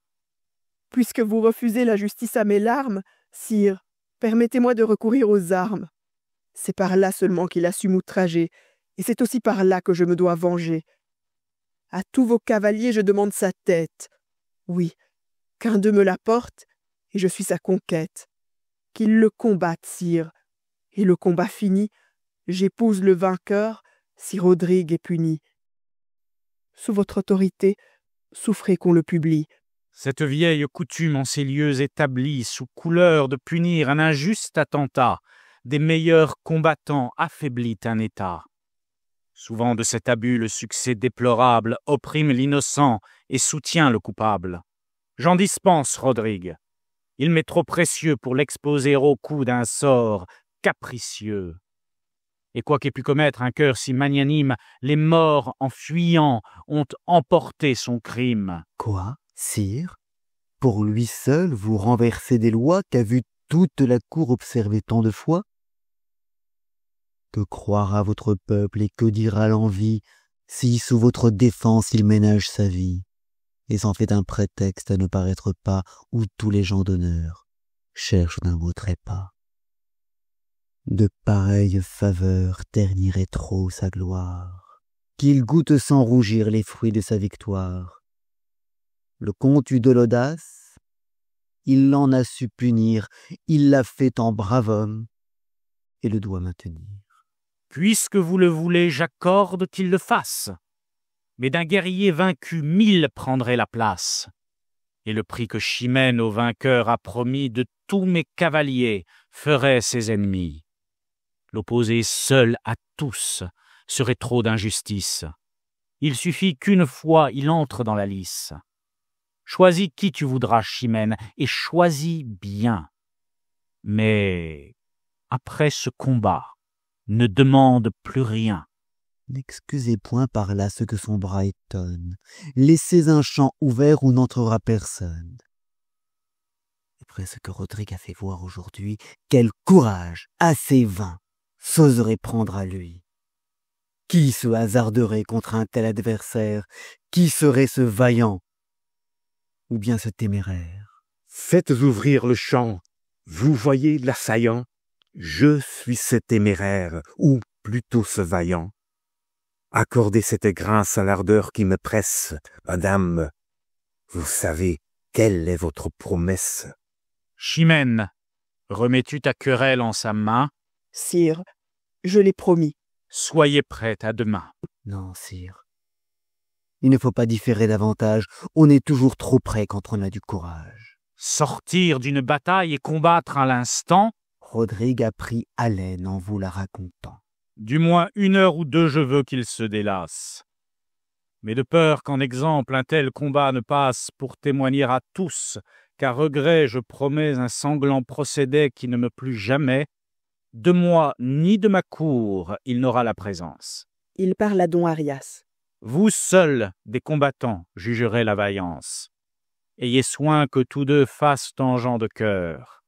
Puisque vous refusez la justice à mes larmes, sire, permettez-moi de recourir aux armes. C'est par là seulement qu'il a su m'outrager, et c'est aussi par là que je me dois venger. À tous vos cavaliers je demande sa tête. Oui, qu'un d'eux me la porte, et je suis sa conquête. Qu'ils le combattent, sire, et le combat fini, j'épouse le vainqueur si Rodrigue est puni. Sous votre autorité, souffrez qu'on le publie. Cette vieille coutume en ces lieux établie, sous couleur de punir un injuste attentat, des meilleurs combattants affaiblit un État. Souvent de cet abus le succès déplorable opprime l'innocent et soutient le coupable. J'en dispense, Rodrigue. Il m'est trop précieux pour l'exposer au coup d'un sort capricieux. Et quoi qu'ait pu commettre un cœur si magnanime, les morts, en fuyant, ont emporté son crime. Quoi, sire? Pour lui seul, vous renversez des lois qu'a vu toute la cour observer tant de fois? Que croira votre peuple et que dira l'envie si, sous votre défense, il ménage sa vie et s'en fait un prétexte à ne paraître pas où tous les gens d'honneur cherchent d'un beau trépas? De pareilles faveurs terniraient trop sa gloire, qu'il goûte sans rougir les fruits de sa victoire. Le comte eut de l'audace, il l'en a su punir, il l'a fait en brave homme, et le doit maintenir. Puisque vous le voulez, j'accorde qu'il le fasse. Mais d'un guerrier vaincu, 1000 prendraient la place. Et le prix que Chimène au vainqueur a promis de tous mes cavaliers ferait ses ennemis. L'opposer seul à tous serait trop d'injustice. Il suffit qu'une fois il entre dans la lice. Choisis qui tu voudras, Chimène, et choisis bien. Mais après ce combat, ne demande plus rien. N'excusez point par là ce que son bras étonne. Laissez un champ ouvert où n'entrera personne. Après ce que Rodrigue a fait voir aujourd'hui, quel courage, assez vain, s'oserait prendre à lui. Qui se hasarderait contre un tel adversaire? Qui serait ce vaillant? ou bien ce téméraire? Faites ouvrir le champ. Vous voyez l'assaillant? Je suis ce téméraire, ou plutôt ce vaillant. Accordez cette grâce à l'ardeur qui me presse. Madame, vous savez quelle est votre promesse? Chimène, remets-tu ta querelle en sa main? Sire, je l'ai promis. Soyez prête à demain. Non, sire. Il ne faut pas différer davantage. On est toujours trop près quand on a du courage. Sortir d'une bataille et combattre à l'instant? Rodrigue a pris haleine en vous la racontant. Du moins 1 heure ou 2 je veux qu'il se délasse. Mais de peur qu'en exemple un tel combat ne passe pour témoigner à tous qu'à regret je promets un sanglant procédé qui ne me plût jamais, de moi ni de ma cour il n'aura la présence. Il parle à don Arias. Vous seuls, des combattants, jugerez la vaillance. Ayez soin que tous deux fassent tangent de cœur.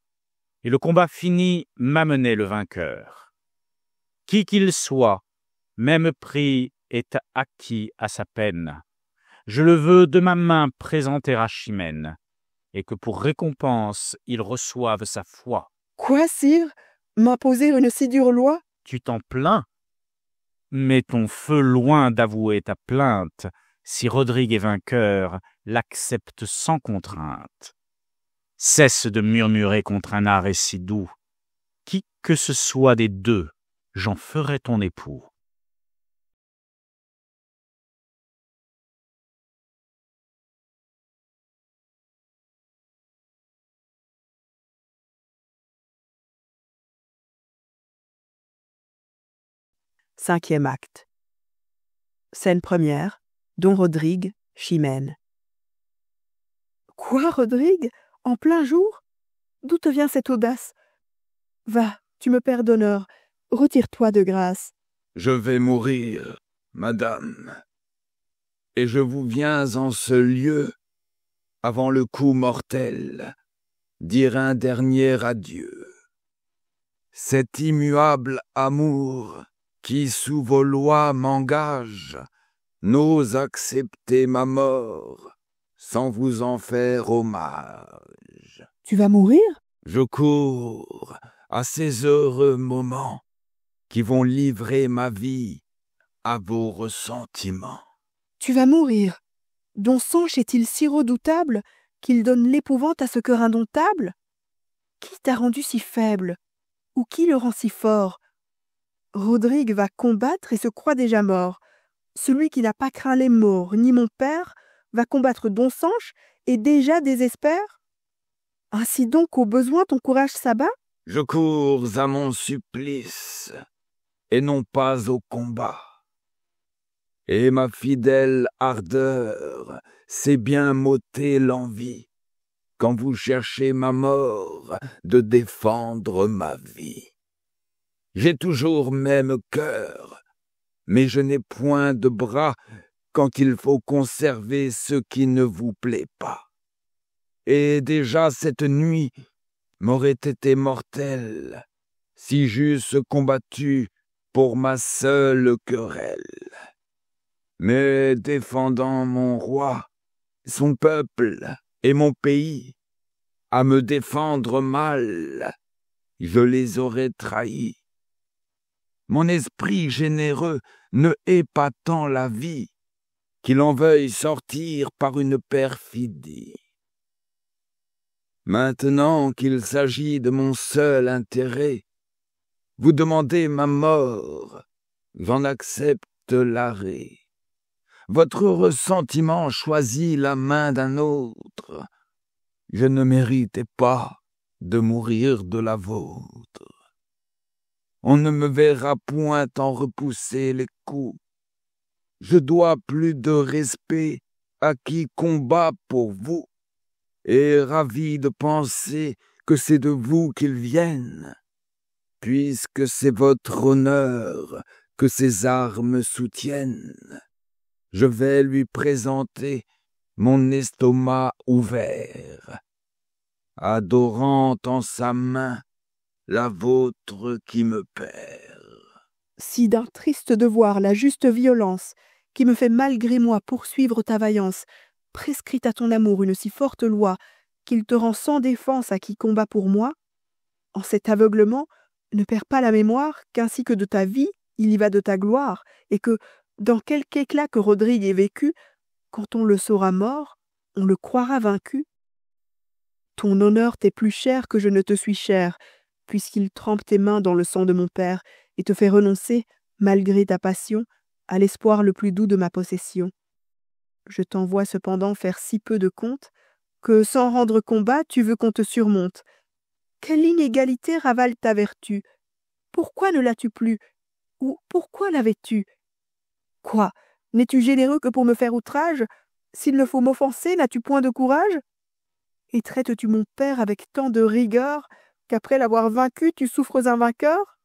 Et le combat fini, m'amenez le vainqueur. Qui qu'il soit, même prix est acquis à sa peine. Je le veux de ma main présenter à Chimène, et que pour récompense il reçoive sa foi. Quoi, sire? M'imposer une si dure loi? Tu t'en plains? Mets ton feu loin d'avouer ta plainte, si Rodrigue est vainqueur, l'accepte sans contrainte. Cesse de murmurer contre un arrêt si doux. Qui que ce soit des deux, j'en ferai ton époux. Cinquième acte. Scène première. Don Rodrigue, Chimène. Quoi, Rodrigue? En plein jour? D'où te vient cette audace? Va, tu me perds d'honneur. Retire-toi de grâce. Je vais mourir, madame. Et je vous viens en ce lieu, avant le coup mortel, dire un dernier adieu. Cet immuable amour qui sous vos lois m'engage, n'ose accepter ma mort sans vous en faire hommage. Tu vas mourir? Je cours à ces heureux moments qui vont livrer ma vie à vos ressentiments. Tu vas mourir. Don Sanche est-il si redoutable qu'il donne l'épouvante à ce cœur indomptable? Qui t'a rendu si faible? Ou qui le rend si fort? Rodrigue va combattre et se croit déjà mort. Celui qui n'a pas craint les morts, ni mon père, va combattre Don Sanche et déjà désespère? Ainsi donc au besoin ton courage s'abat? Je cours à mon supplice, et non pas au combat. Et ma fidèle ardeur sait bien m'ôter l'envie, quand vous cherchez ma mort, de défendre ma vie. J'ai toujours même cœur, mais je n'ai point de bras quand il faut conserver ce qui ne vous plaît pas. Et déjà cette nuit m'aurait été mortelle, si j'eusse combattu pour ma seule querelle. Mais défendant mon roi, son peuple et mon pays, à me défendre mal, je les aurais trahis. Mon esprit généreux ne hait pas tant la vie qu'il en veuille sortir par une perfidie. Maintenant qu'il s'agit de mon seul intérêt, vous demandez ma mort, j'en accepte l'arrêt. Votre ressentiment choisit la main d'un autre. Je ne méritais pas de mourir de la vôtre. On ne me verra point en repousser les coups. Je dois plus de respect à qui combat pour vous, et ravi de penser que c'est de vous qu'ils viennent, puisque c'est votre honneur que ces armes soutiennent. Je vais lui présenter mon estomac ouvert, adorant en sa main la vôtre qui me perd. Si d'un triste devoir la juste violence, qui me fait malgré moi poursuivre ta vaillance, prescrit à ton amour une si forte loi qu'il te rend sans défense à qui combat pour moi, en cet aveuglement, ne perds pas la mémoire qu'ainsi que de ta vie, il y va de ta gloire, et que, dans quelque éclat que Rodrigue ait vécu, quand on le saura mort, on le croira vaincu. Ton honneur t'est plus cher que je ne te suis cher, puisqu'il trempe tes mains dans le sang de mon père, et te fait renoncer, malgré ta passion, à l'espoir le plus doux de ma possession. Je t'envoie cependant faire si peu de compte, que, sans rendre combat, tu veux qu'on te surmonte. Quelle inégalité ravale ta vertu? Pourquoi ne l'as-tu plus? Ou pourquoi l'avais-tu? Quoi? N'es-tu généreux que pour me faire outrage? S'il ne faut m'offenser, n'as-tu point de courage? Et traites-tu mon père avec tant de rigueur qu'après l'avoir vaincu, tu souffres un vainqueur?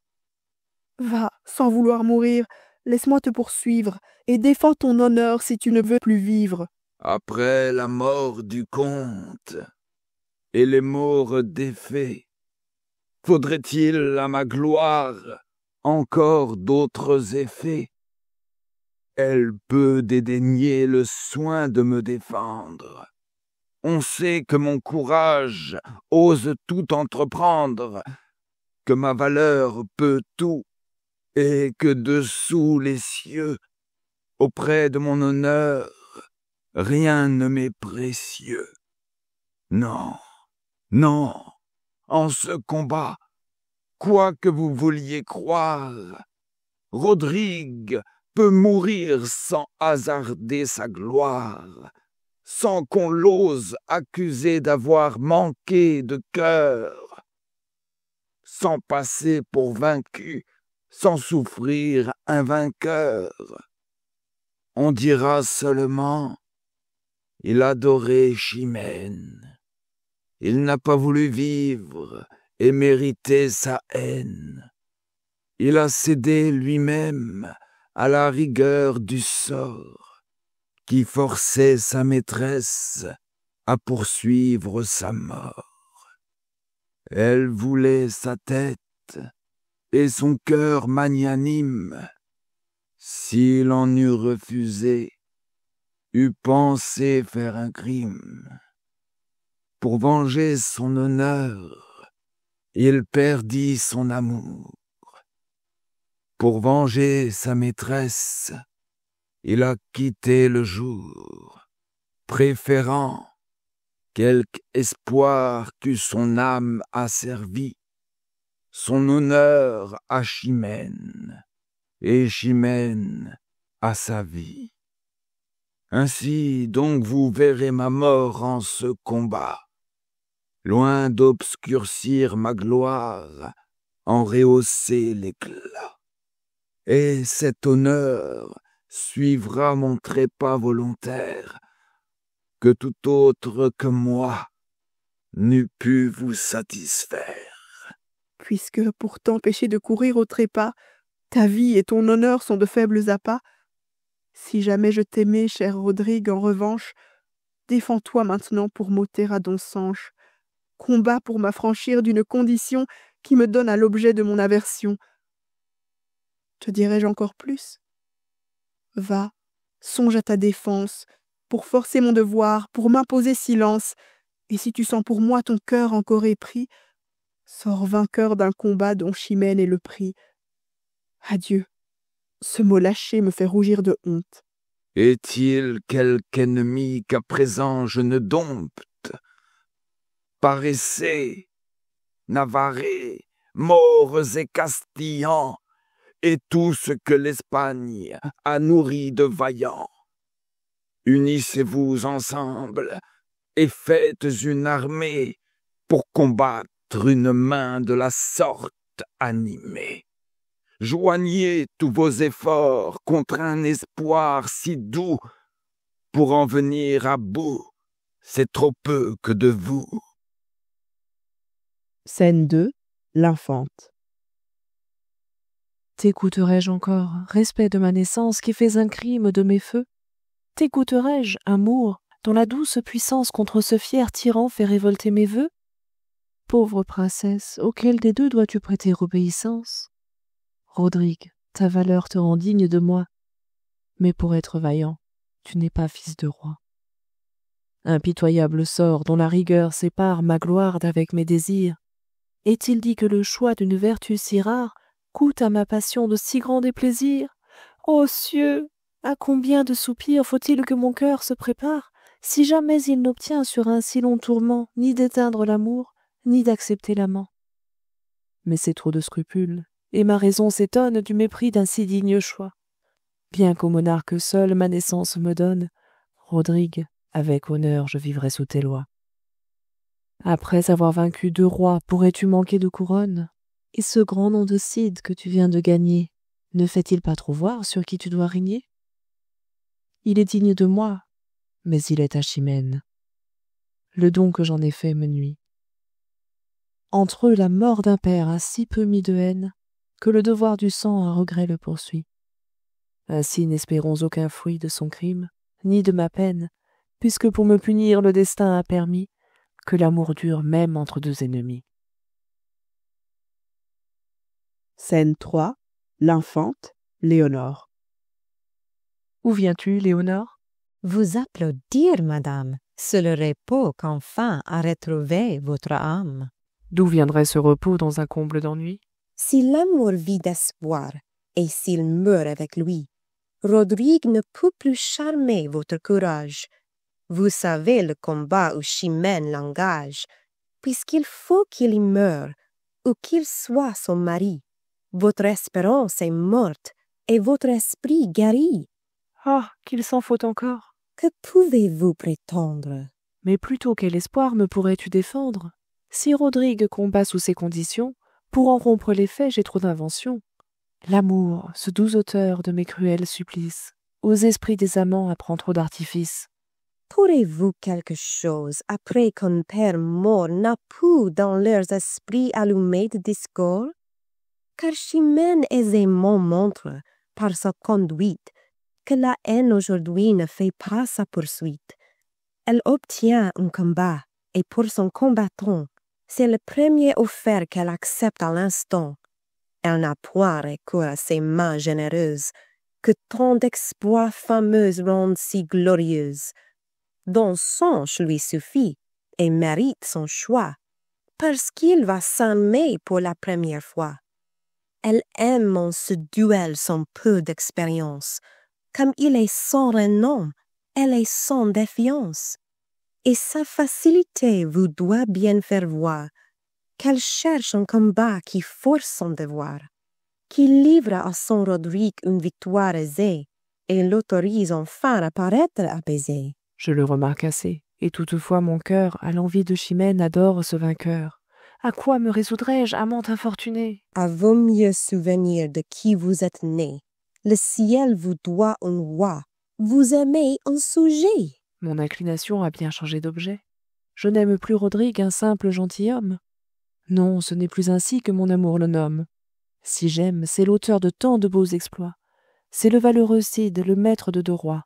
Va, sans vouloir mourir, laisse-moi te poursuivre, et défends ton honneur si tu ne veux plus vivre. Après la mort du comte et les morts des fées, faudrait-il à ma gloire encore d'autres effets? Elle peut dédaigner le soin de me défendre. On sait que mon courage ose tout entreprendre, que ma valeur peut tout, et que dessous les cieux, auprès de mon honneur, rien ne m'est précieux. Non, non, en ce combat, quoi que vous vouliez croire, Rodrigue peut mourir sans hasarder sa gloire, sans qu'on l'ose accuser d'avoir manqué de cœur, sans passer pour vaincu, sans souffrir un vainqueur. On dira seulement, il adorait Chimène, il n'a pas voulu vivre et mériter sa haine. Il a cédé lui-même à la rigueur du sort, qui forçait sa maîtresse à poursuivre sa mort. Elle voulait sa tête et son cœur magnanime, s'il en eût refusé, eût pensé faire un crime. Pour venger son honneur, il perdit son amour. Pour venger sa maîtresse, il a quitté le jour, préférant quelque espoir qu'eût son âme asservi, son honneur à Chimène, et Chimène à sa vie. Ainsi donc vous verrez ma mort en ce combat, loin d'obscurcir ma gloire, en rehausser l'éclat. Et cet honneur suivra mon trépas volontaire, que tout autre que moi n'eût pu vous satisfaire. Puisque, pour t'empêcher de courir au trépas, ta vie et ton honneur sont de faibles appâts, si jamais je t'aimais, cher Rodrigue, en revanche, défends-toi maintenant pour m'ôter à Donsanche. Combat pour m'affranchir d'une condition qui me donne à l'objet de mon aversion. Te dirai-je encore plus? Va, songe à ta défense, pour forcer mon devoir, pour m'imposer silence, et si tu sens pour moi ton cœur encore épris, sors vainqueur d'un combat dont Chimène est le prix. Adieu. Ce mot lâché me fait rougir de honte. Est-il quelque ennemi qu'à présent je ne dompte? Paraissez, Navarrais, Maures et Castillans, et tout ce que l'Espagne a nourri de vaillants. Unissez-vous ensemble et faites une armée pour combattre une main de la sorte animée. Joignez tous vos efforts contre un espoir si doux. Pour en venir à bout, c'est trop peu que de vous. Scène 2. L'infante. T'écouterai-je encore, respect de ma naissance qui fais un crime de mes feux? T'écouterai-je, amour, dont la douce puissance contre ce fier tyran fait révolter mes vœux? Pauvre princesse, auquel des deux dois-tu prêter obéissance? Rodrigue, ta valeur te rend digne de moi, mais pour être vaillant, tu n'es pas fils de roi. Impitoyable sort dont la rigueur sépare ma gloire d'avec mes désirs. Est-il dit que le choix d'une vertu si rare coûte à ma passion de si grands déplaisirs? Ô cieux! À combien de soupirs faut-il que mon cœur se prépare, si jamais il n'obtient sur un si long tourment ni d'éteindre l'amour, ni d'accepter l'amant? Mais c'est trop de scrupules, et ma raison s'étonne du mépris d'un si digne choix. Bien qu'au monarque seul ma naissance me donne, Rodrigue, avec honneur je vivrai sous tes lois. Après avoir vaincu 2 rois, pourrais-tu manquer de couronne? Et ce grand nom de Cid que tu viens de gagner, ne fait-il pas trop voir sur qui tu dois régner? Il est digne de moi, mais il est à Chimène. Le don que j'en ai fait me nuit. Entre eux la mort d'un père a si peu mis de haine, que le devoir du sang un regret le poursuit. Ainsi n'espérons aucun fruit de son crime, ni de ma peine, puisque pour me punir le destin a permis que l'amour dure même entre 2 ennemis. Scène 3. L'infante, Léonore. Où viens-tu, Léonore? Vous applaudir, madame, c'est le repos qu'enfin a retrouvé votre âme. D'où viendrait ce repos dans un comble d'ennui? Si l'amour vit d'espoir, et s'il meurt avec lui, Rodrigue ne peut plus charmer votre courage. Vous savez le combat où Chimène l'engage, puisqu'il faut qu'il y meure, ou qu'il soit son mari. Votre espérance est morte, et votre esprit guéri. Ah, qu'il s'en faut encore! Que pouvez-vous prétendre? Mais plutôt quel espoir me pourrais-tu défendre? Si Rodrigue combat sous ces conditions, pour en rompre les faits, j'ai trop d'inventions. L'amour, ce doux auteur de mes cruels supplices, aux esprits des amants apprend trop d'artifices. Pourrez-vous quelque chose, après qu'un père mort n'a pu dans leurs esprits allumer de discord? Car Chimène aisément montre, par sa conduite, que la haine aujourd'hui ne fait pas sa poursuite. Elle obtient un combat, et pour son combattant, c'est le premier offert qu'elle accepte à l'instant. Elle n'a point recours à ses mains généreuses, que tant d'exploits fameux rendent si glorieuses. Dont songe lui suffit, et mérite son choix, parce qu'il va s'armer pour la première fois. Elle aime en ce duel son peu d'expérience. Comme il est sans renom, elle est sans défiance. Et sa facilité vous doit bien faire voir qu'elle cherche un combat qui force son devoir, qui livre à son Rodrigue une victoire aisée et l'autorise enfin à paraître apaisé. Je le remarque assez, et toutefois mon cœur, à l'envie de Chimène, adore ce vainqueur. À quoi me résoudrais-je, amante infortunée? À vos mieux souvenirs de qui vous êtes né. Le ciel vous doit un roi, vous aimez un sujet. Mon inclination a bien changé d'objet. Je n'aime plus Rodrigue, un simple gentilhomme. Non, ce n'est plus ainsi que mon amour le nomme. Si j'aime, c'est l'auteur de tant de beaux exploits. C'est le valeureux Cid, le maître de 2 rois.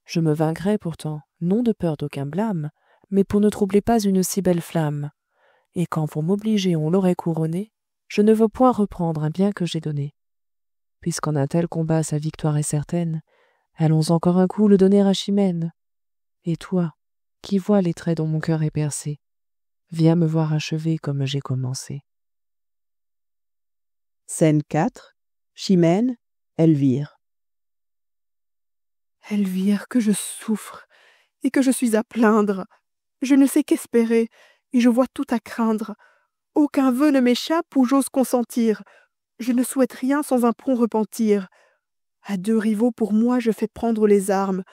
Je me vaincrai pourtant, non de peur d'aucun blâme, mais pour ne troubler pas une si belle flamme. Et quand pour m'obliger on l'aurait couronné, je ne veux point reprendre un bien que j'ai donné. Puisqu'en un tel combat sa victoire est certaine, allons encore un coup le donner à Chimène. Et toi, qui vois les traits dont mon cœur est percé, viens me voir achever comme j'ai commencé. Scène 4. Chimène, Elvire. Elvire, que je souffre, et que je suis à plaindre. Je ne sais qu'espérer, et je vois tout à craindre. Aucun vœu ne m'échappe où j'ose consentir. Je ne souhaite rien sans un prompt repentir. À 2 rivaux pour moi je fais prendre les armes.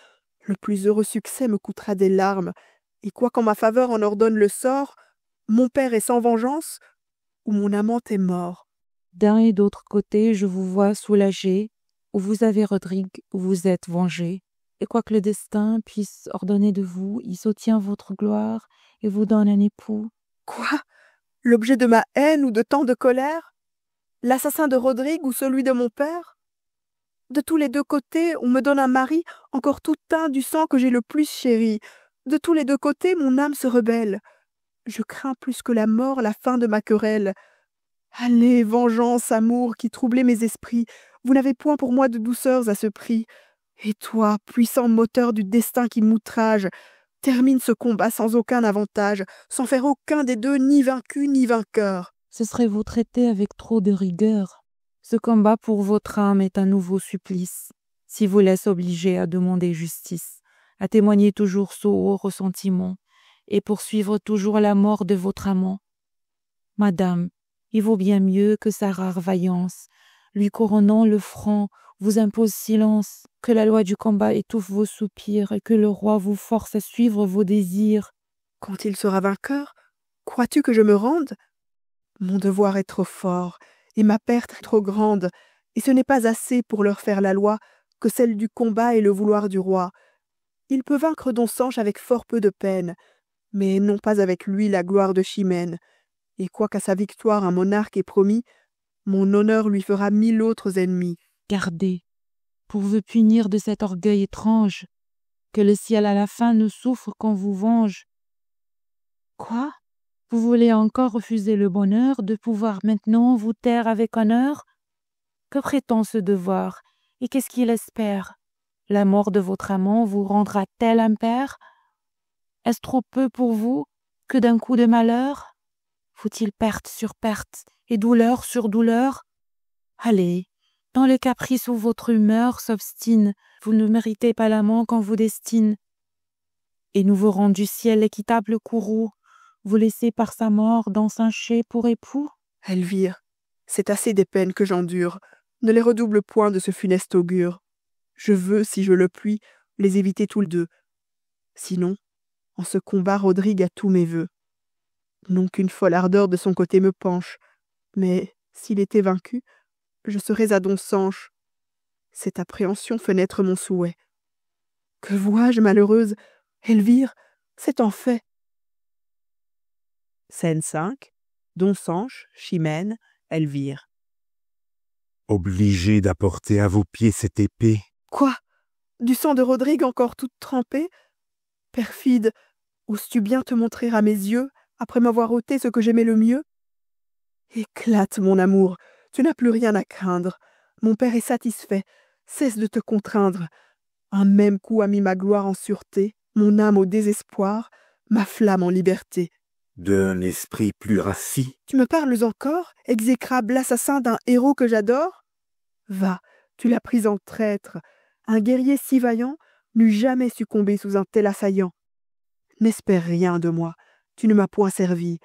Le plus heureux succès me coûtera des larmes. Et quoi qu'en ma faveur en ordonne le sort, mon père est sans vengeance, ou mon amant est mort. D'un et d'autre côté, je vous vois soulagé, où vous avez Rodrigue, où vous êtes vengé. Et quoique le destin puisse ordonner de vous, il soutient votre gloire et vous donne un époux. Quoi? L'objet de ma haine ou de tant de colère? L'assassin de Rodrigue ou celui de mon père? De tous les 2 côtés, on me donne un mari encore tout teint du sang que j'ai le plus chéri. De tous les 2 côtés, mon âme se rebelle. Je crains plus que la mort la fin de ma querelle. Allez, vengeance, amour, qui troublez mes esprits, vous n'avez point pour moi de douceurs à ce prix. Et toi, puissant moteur du destin qui m'outrage, termine ce combat sans aucun avantage, sans faire aucun des deux ni vaincu ni vainqueur. Ce serait vous traiter avec trop de rigueur. Ce combat pour votre âme est un nouveau supplice, si vous laisse obliger à demander justice, à témoigner toujours sous haut ressentiment, et poursuivre toujours la mort de votre amant. Madame, il vaut bien mieux que sa rare vaillance, lui couronnant le front, vous impose silence, que la loi du combat étouffe vos soupirs et que le roi vous force à suivre vos désirs. Quand il sera vainqueur, crois-tu que je me rende? Mon devoir est trop fort, et ma perte est trop grande, et ce n'est pas assez pour leur faire la loi que celle du combat et le vouloir du roi. Il peut vaincre Don-Sanche avec fort peu de peine, mais non pas avec lui la gloire de Chimène, et quoiqu'à sa victoire un monarque ait promis, mon honneur lui fera 1000 autres ennemis. Gardez, pour vous punir de cet orgueil étrange, que le ciel à la fin ne souffre qu'on vous venge. Quoi? Vous voulez encore refuser le bonheur de pouvoir maintenant vous taire avec honneur? Que prétend ce devoir, et qu'est-ce qu'il espère? La mort de votre amant vous rendra-t-elle impair? Est-ce trop peu pour vous que d'un coup de malheur? Faut-il perte sur perte et douleur sur douleur? Allez, dans le caprice où votre humeur s'obstine, vous ne méritez pas l'amant qu'on vous destine. Et nous vous rend du ciel l'équitable courroux, vous laissez par sa mort d'encincher pour époux? Elvire, c'est assez des peines que j'endure, ne les redouble point de ce funeste augure. Je veux, si je le puis, les éviter tous les deux. Sinon, en ce combat, Rodrigue a tous mes vœux. Non qu'une folle ardeur de son côté me penche, mais s'il était vaincu, je serais à Don-Sanche. Cette appréhension fait naître mon souhait. Que vois-je, malheureuse? Elvire, c'est en fait. Scène 5. Don-Sanche, Chimène, Elvire. Obligé d'apporter à vos pieds cette épée. Quoi? Du sang de Rodrigue encore toute trempée? Perfide, oses-tu bien te montrer à mes yeux, après m'avoir ôté ce que j'aimais le mieux? Éclate, mon amour, tu n'as plus rien à craindre. Mon père est satisfait, cesse de te contraindre. Un même coup a mis ma gloire en sûreté, mon âme au désespoir, ma flamme en liberté. D'un esprit plus rassis. Tu me parles encore, exécrable assassin d'un héros que j'adore? Va, tu l'as pris en traître. Un guerrier si vaillant n'eût jamais succombé sous un tel assaillant. N'espère rien de moi, tu ne m'as point servi.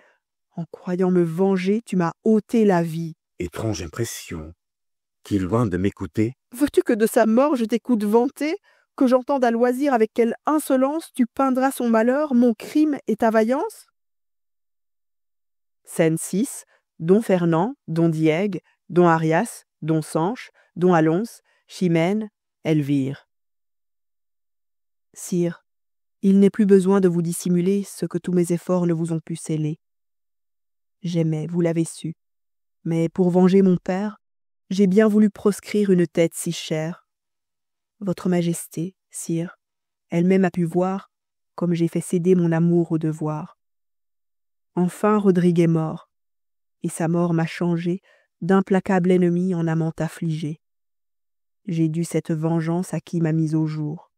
En croyant me venger, tu m'as ôté la vie. Étrange impression, qui, loin de m'écouter... Veux-tu que de sa mort je t'écoute vanter, que j'entende à loisir avec quelle insolence tu peindras son malheur, mon crime et ta vaillance? Scène 6. Don Fernand, Don Diègue, Don Arias, Don Sanche, Don Alonse, Chimène, Elvire. Sire, il n'est plus besoin de vous dissimuler ce que tous mes efforts ne vous ont pu sceller. J'aimais, vous l'avez su, mais pour venger mon père, j'ai bien voulu proscrire une tête si chère. Votre Majesté, sire, elle-même a pu voir comme j'ai fait céder mon amour au devoir. Enfin Rodrigue est mort, et sa mort m'a changé d'implacable ennemi en amant affligé. J'ai dû cette vengeance à qui m'a mise au jour,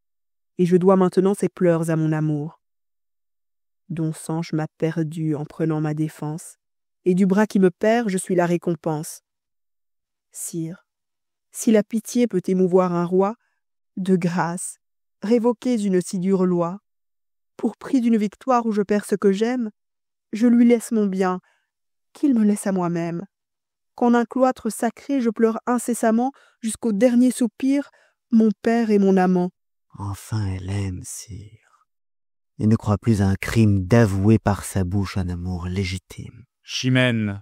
et je dois maintenant ses pleurs à mon amour. Don-Sanche m'a perdu en prenant ma défense, et du bras qui me perd, je suis la récompense. Sire, si la pitié peut émouvoir un roi, de grâce, révoquez une si dure loi. Pour prix d'une victoire où je perds ce que j'aime, je lui laisse mon bien, qu'il me laisse à moi-même. Qu'en un cloître sacré je pleure incessamment jusqu'au dernier soupir, mon père et mon amant. Enfin elle aime, sire, et ne croit plus à un crime d'avouer par sa bouche un amour légitime. Chimène,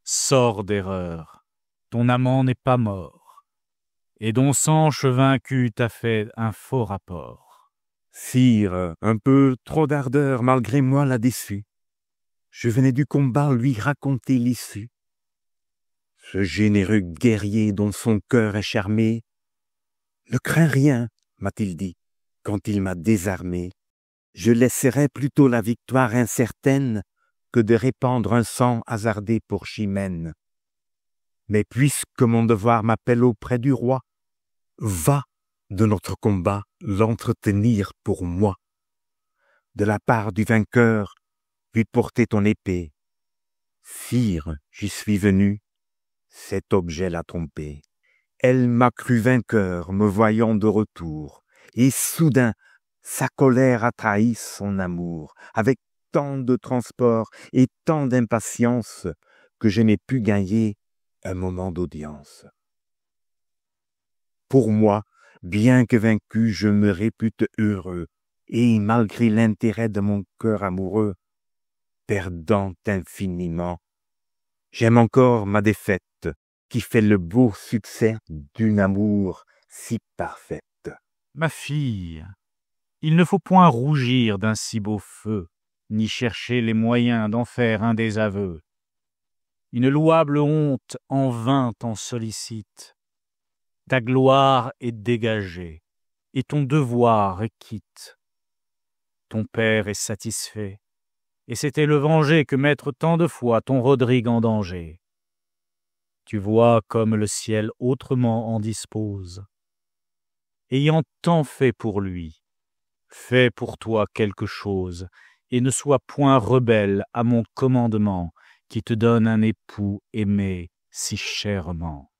sors d'erreur, ton amant n'est pas mort, et Don-Sanche vaincu t'a fait un faux rapport. Sire, un peu trop d'ardeur malgré moi l'a déçu. Je venais du combat lui raconter l'issue. Ce généreux guerrier dont son cœur est charmé ne craint rien, m'a-t-il dit, quand il m'a désarmé. Je laisserai plutôt la victoire incertaine que de répandre un sang hasardé pour Chimène. Mais puisque mon devoir m'appelle auprès du roi, va de notre combat l'entretenir pour moi. de la part du vainqueur, vu porter ton épée. Sire, j'y suis venu, cet objet l'a trompé. Elle m'a cru vainqueur, me voyant de retour, et soudain, sa colère a trahi son amour, avec tant de transport et tant d'impatience, que je n'ai pu gagner un moment d'audience. Pour moi, bien que vaincu, je me répute heureux, et malgré l'intérêt de mon cœur amoureux, perdant infiniment, j'aime encore ma défaite, qui fait le beau succès d'un amour si parfait. Ma fille, il ne faut point rougir d'un si beau feu, ni chercher les moyens d'en faire un désaveu. Une louable honte en vain t'en sollicite. Ta gloire est dégagée, et ton devoir est quitte. Ton père est satisfait, et c'était le venger que mettre tant de fois ton Rodrigue en danger. Tu vois comme le ciel autrement en dispose. Ayant tant fait pour lui, fais pour toi quelque chose, et ne sois point rebelle à mon commandement, qui te donne un époux aimé si chèrement.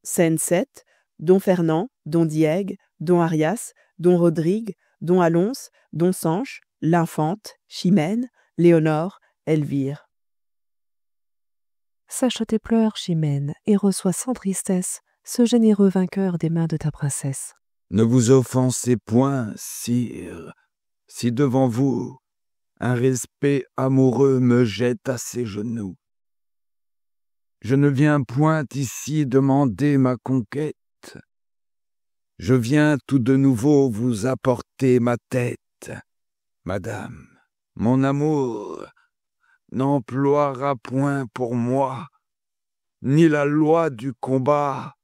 Scène 7. Don Fernand, Don Diègue, Don Arias, Don Rodrigue, Don Alonse, Don Sanche, l'Infante, Chimène, Léonore, Elvire. Sache tes pleurs, Chimène, et reçois sans tristesse ce généreux vainqueur des mains de ta princesse. Ne vous offensez point, sire, si devant vous un respect amoureux me jette à ses genoux. Je ne viens point ici demander ma conquête. Je viens tout de nouveau vous apporter ma tête. Madame, mon amour n'emploiera point pour moi ni la loi du combat,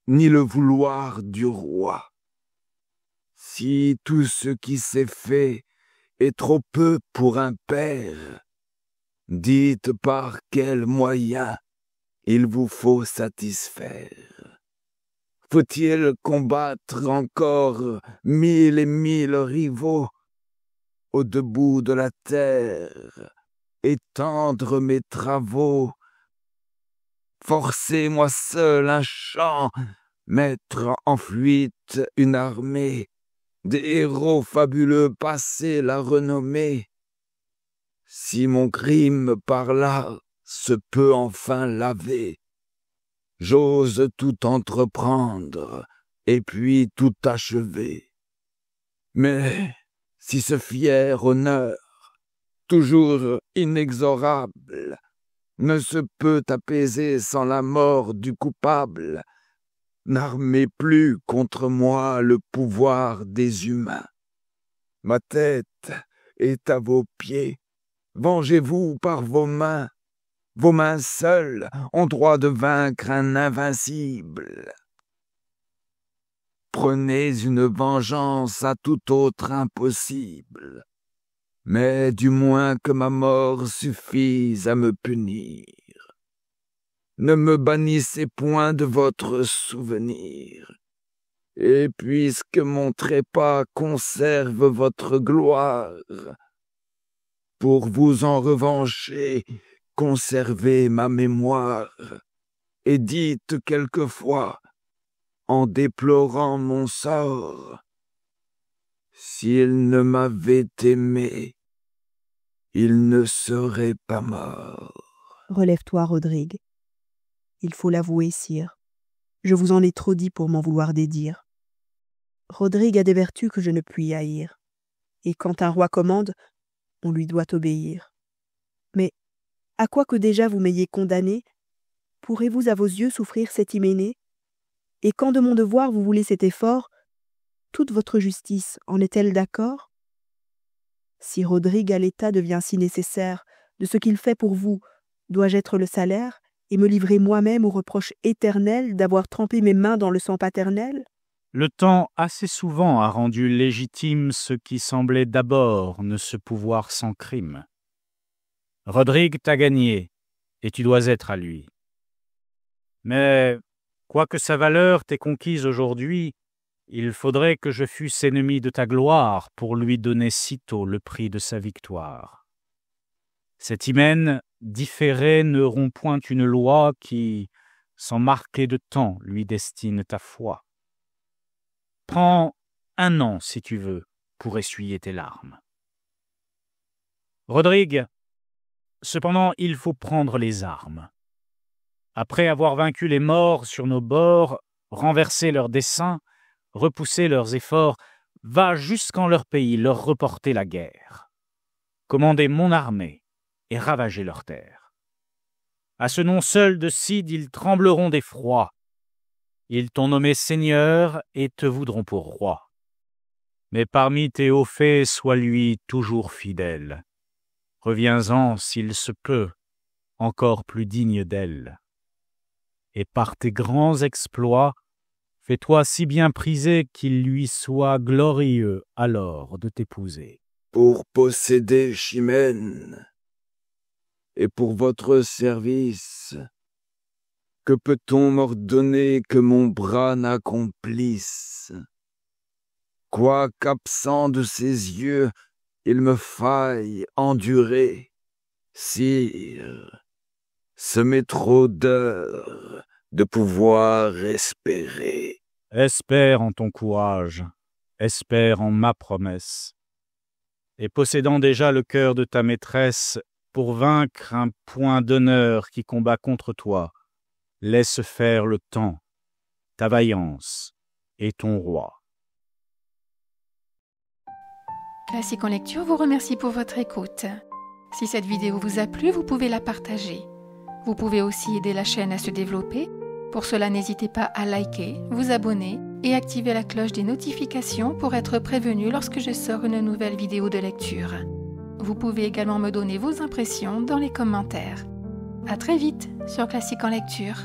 ni le vouloir du roi. Si tout ce qui s'est fait est trop peu pour un père, dites par quels moyens il vous faut satisfaire. Faut-il combattre encore 1000 et 1000 rivaux au debout de la terre, étendre mes travaux, forcer moi seul un champ, mettre en fuite une armée, des héros fabuleux passer la renommée? Si mon crime par là se peut enfin laver, j'ose tout entreprendre et puis tout achever. Mais si ce fier honneur, toujours inexorable, ne se peut apaiser sans la mort du coupable, n'armez plus contre moi le pouvoir des humains. Ma tête est à vos pieds, vengez-vous par vos mains. Vos mains seules ont droit de vaincre un invincible. Prenez une vengeance à tout autre impossible, mais du moins que ma mort suffise à me punir. Ne me bannissez point de votre souvenir, et puisque mon trépas conserve votre gloire, pour vous en revancher, conservez ma mémoire, et dites quelquefois, en déplorant mon sort, s'il ne m'avait aimé, il ne serait pas mort. Relève-toi, Rodrigue. Il faut l'avouer, sire. Je vous en ai trop dit pour m'en vouloir dédire. Rodrigue a des vertus que je ne puis haïr, et quand un roi commande, on lui doit obéir. Mais à quoi que déjà vous m'ayez condamné, pourrez-vous à vos yeux souffrir cet hyménée? Et quand de mon devoir vous voulez cet effort, toute votre justice en est-elle d'accord? Si Rodrigue à l'état devient si nécessaire, de ce qu'il fait pour vous, dois-je être le salaire, et me livrer moi-même au reproche éternel d'avoir trempé mes mains dans le sang paternel? Le temps assez souvent a rendu légitime ce qui semblait d'abord ne se pouvoir sans crime. Rodrigue t'a gagné, et tu dois être à lui. Mais, quoique sa valeur t'ait conquise aujourd'hui, Il faudrait que je fusse ennemi de ta gloire pour lui donner sitôt le prix de sa victoire. Cet hymen différé ne rompt point une loi qui, sans marquer de temps, lui destine ta foi. Prends 1 an, si tu veux, pour essuyer tes larmes. Rodrigue, cependant, il faut prendre les armes. Après avoir vaincu les morts sur nos bords, renversé leurs desseins, repoussé leurs efforts, va jusqu'en leur pays leur reporter la guerre. Commandez mon armée et ravagez leurs terres. À ce nom seul de Cid, ils trembleront d'effroi. Ils t'ont nommé seigneur et te voudront pour roi. Mais parmi tes hauts faits, sois lui toujours fidèle. Reviens-en, s'il se peut, encore plus digne d'elle. Et par tes grands exploits, fais-toi si bien priser qu'il lui soit glorieux alors de t'épouser. Pour posséder Chimène, et pour votre service, que peut-on m'ordonner que mon bras n'accomplisse? Quoiqu'absent de ses yeux, il me faille endurer. Sire, ce m'est trop d'heures de pouvoir espérer. Espère en ton courage, espère en ma promesse. Et possédant déjà le cœur de ta maîtresse, pour vaincre un point d'honneur qui combat contre toi, laisse faire le temps, ta vaillance et ton roi. Classique en lecture vous remercie pour votre écoute. Si cette vidéo vous a plu, vous pouvez la partager. Vous pouvez aussi aider la chaîne à se développer. Pour cela, n'hésitez pas à liker, vous abonner et activer la cloche des notifications pour être prévenu lorsque je sors une nouvelle vidéo de lecture. Vous pouvez également me donner vos impressions dans les commentaires. À très vite sur Classique en lecture.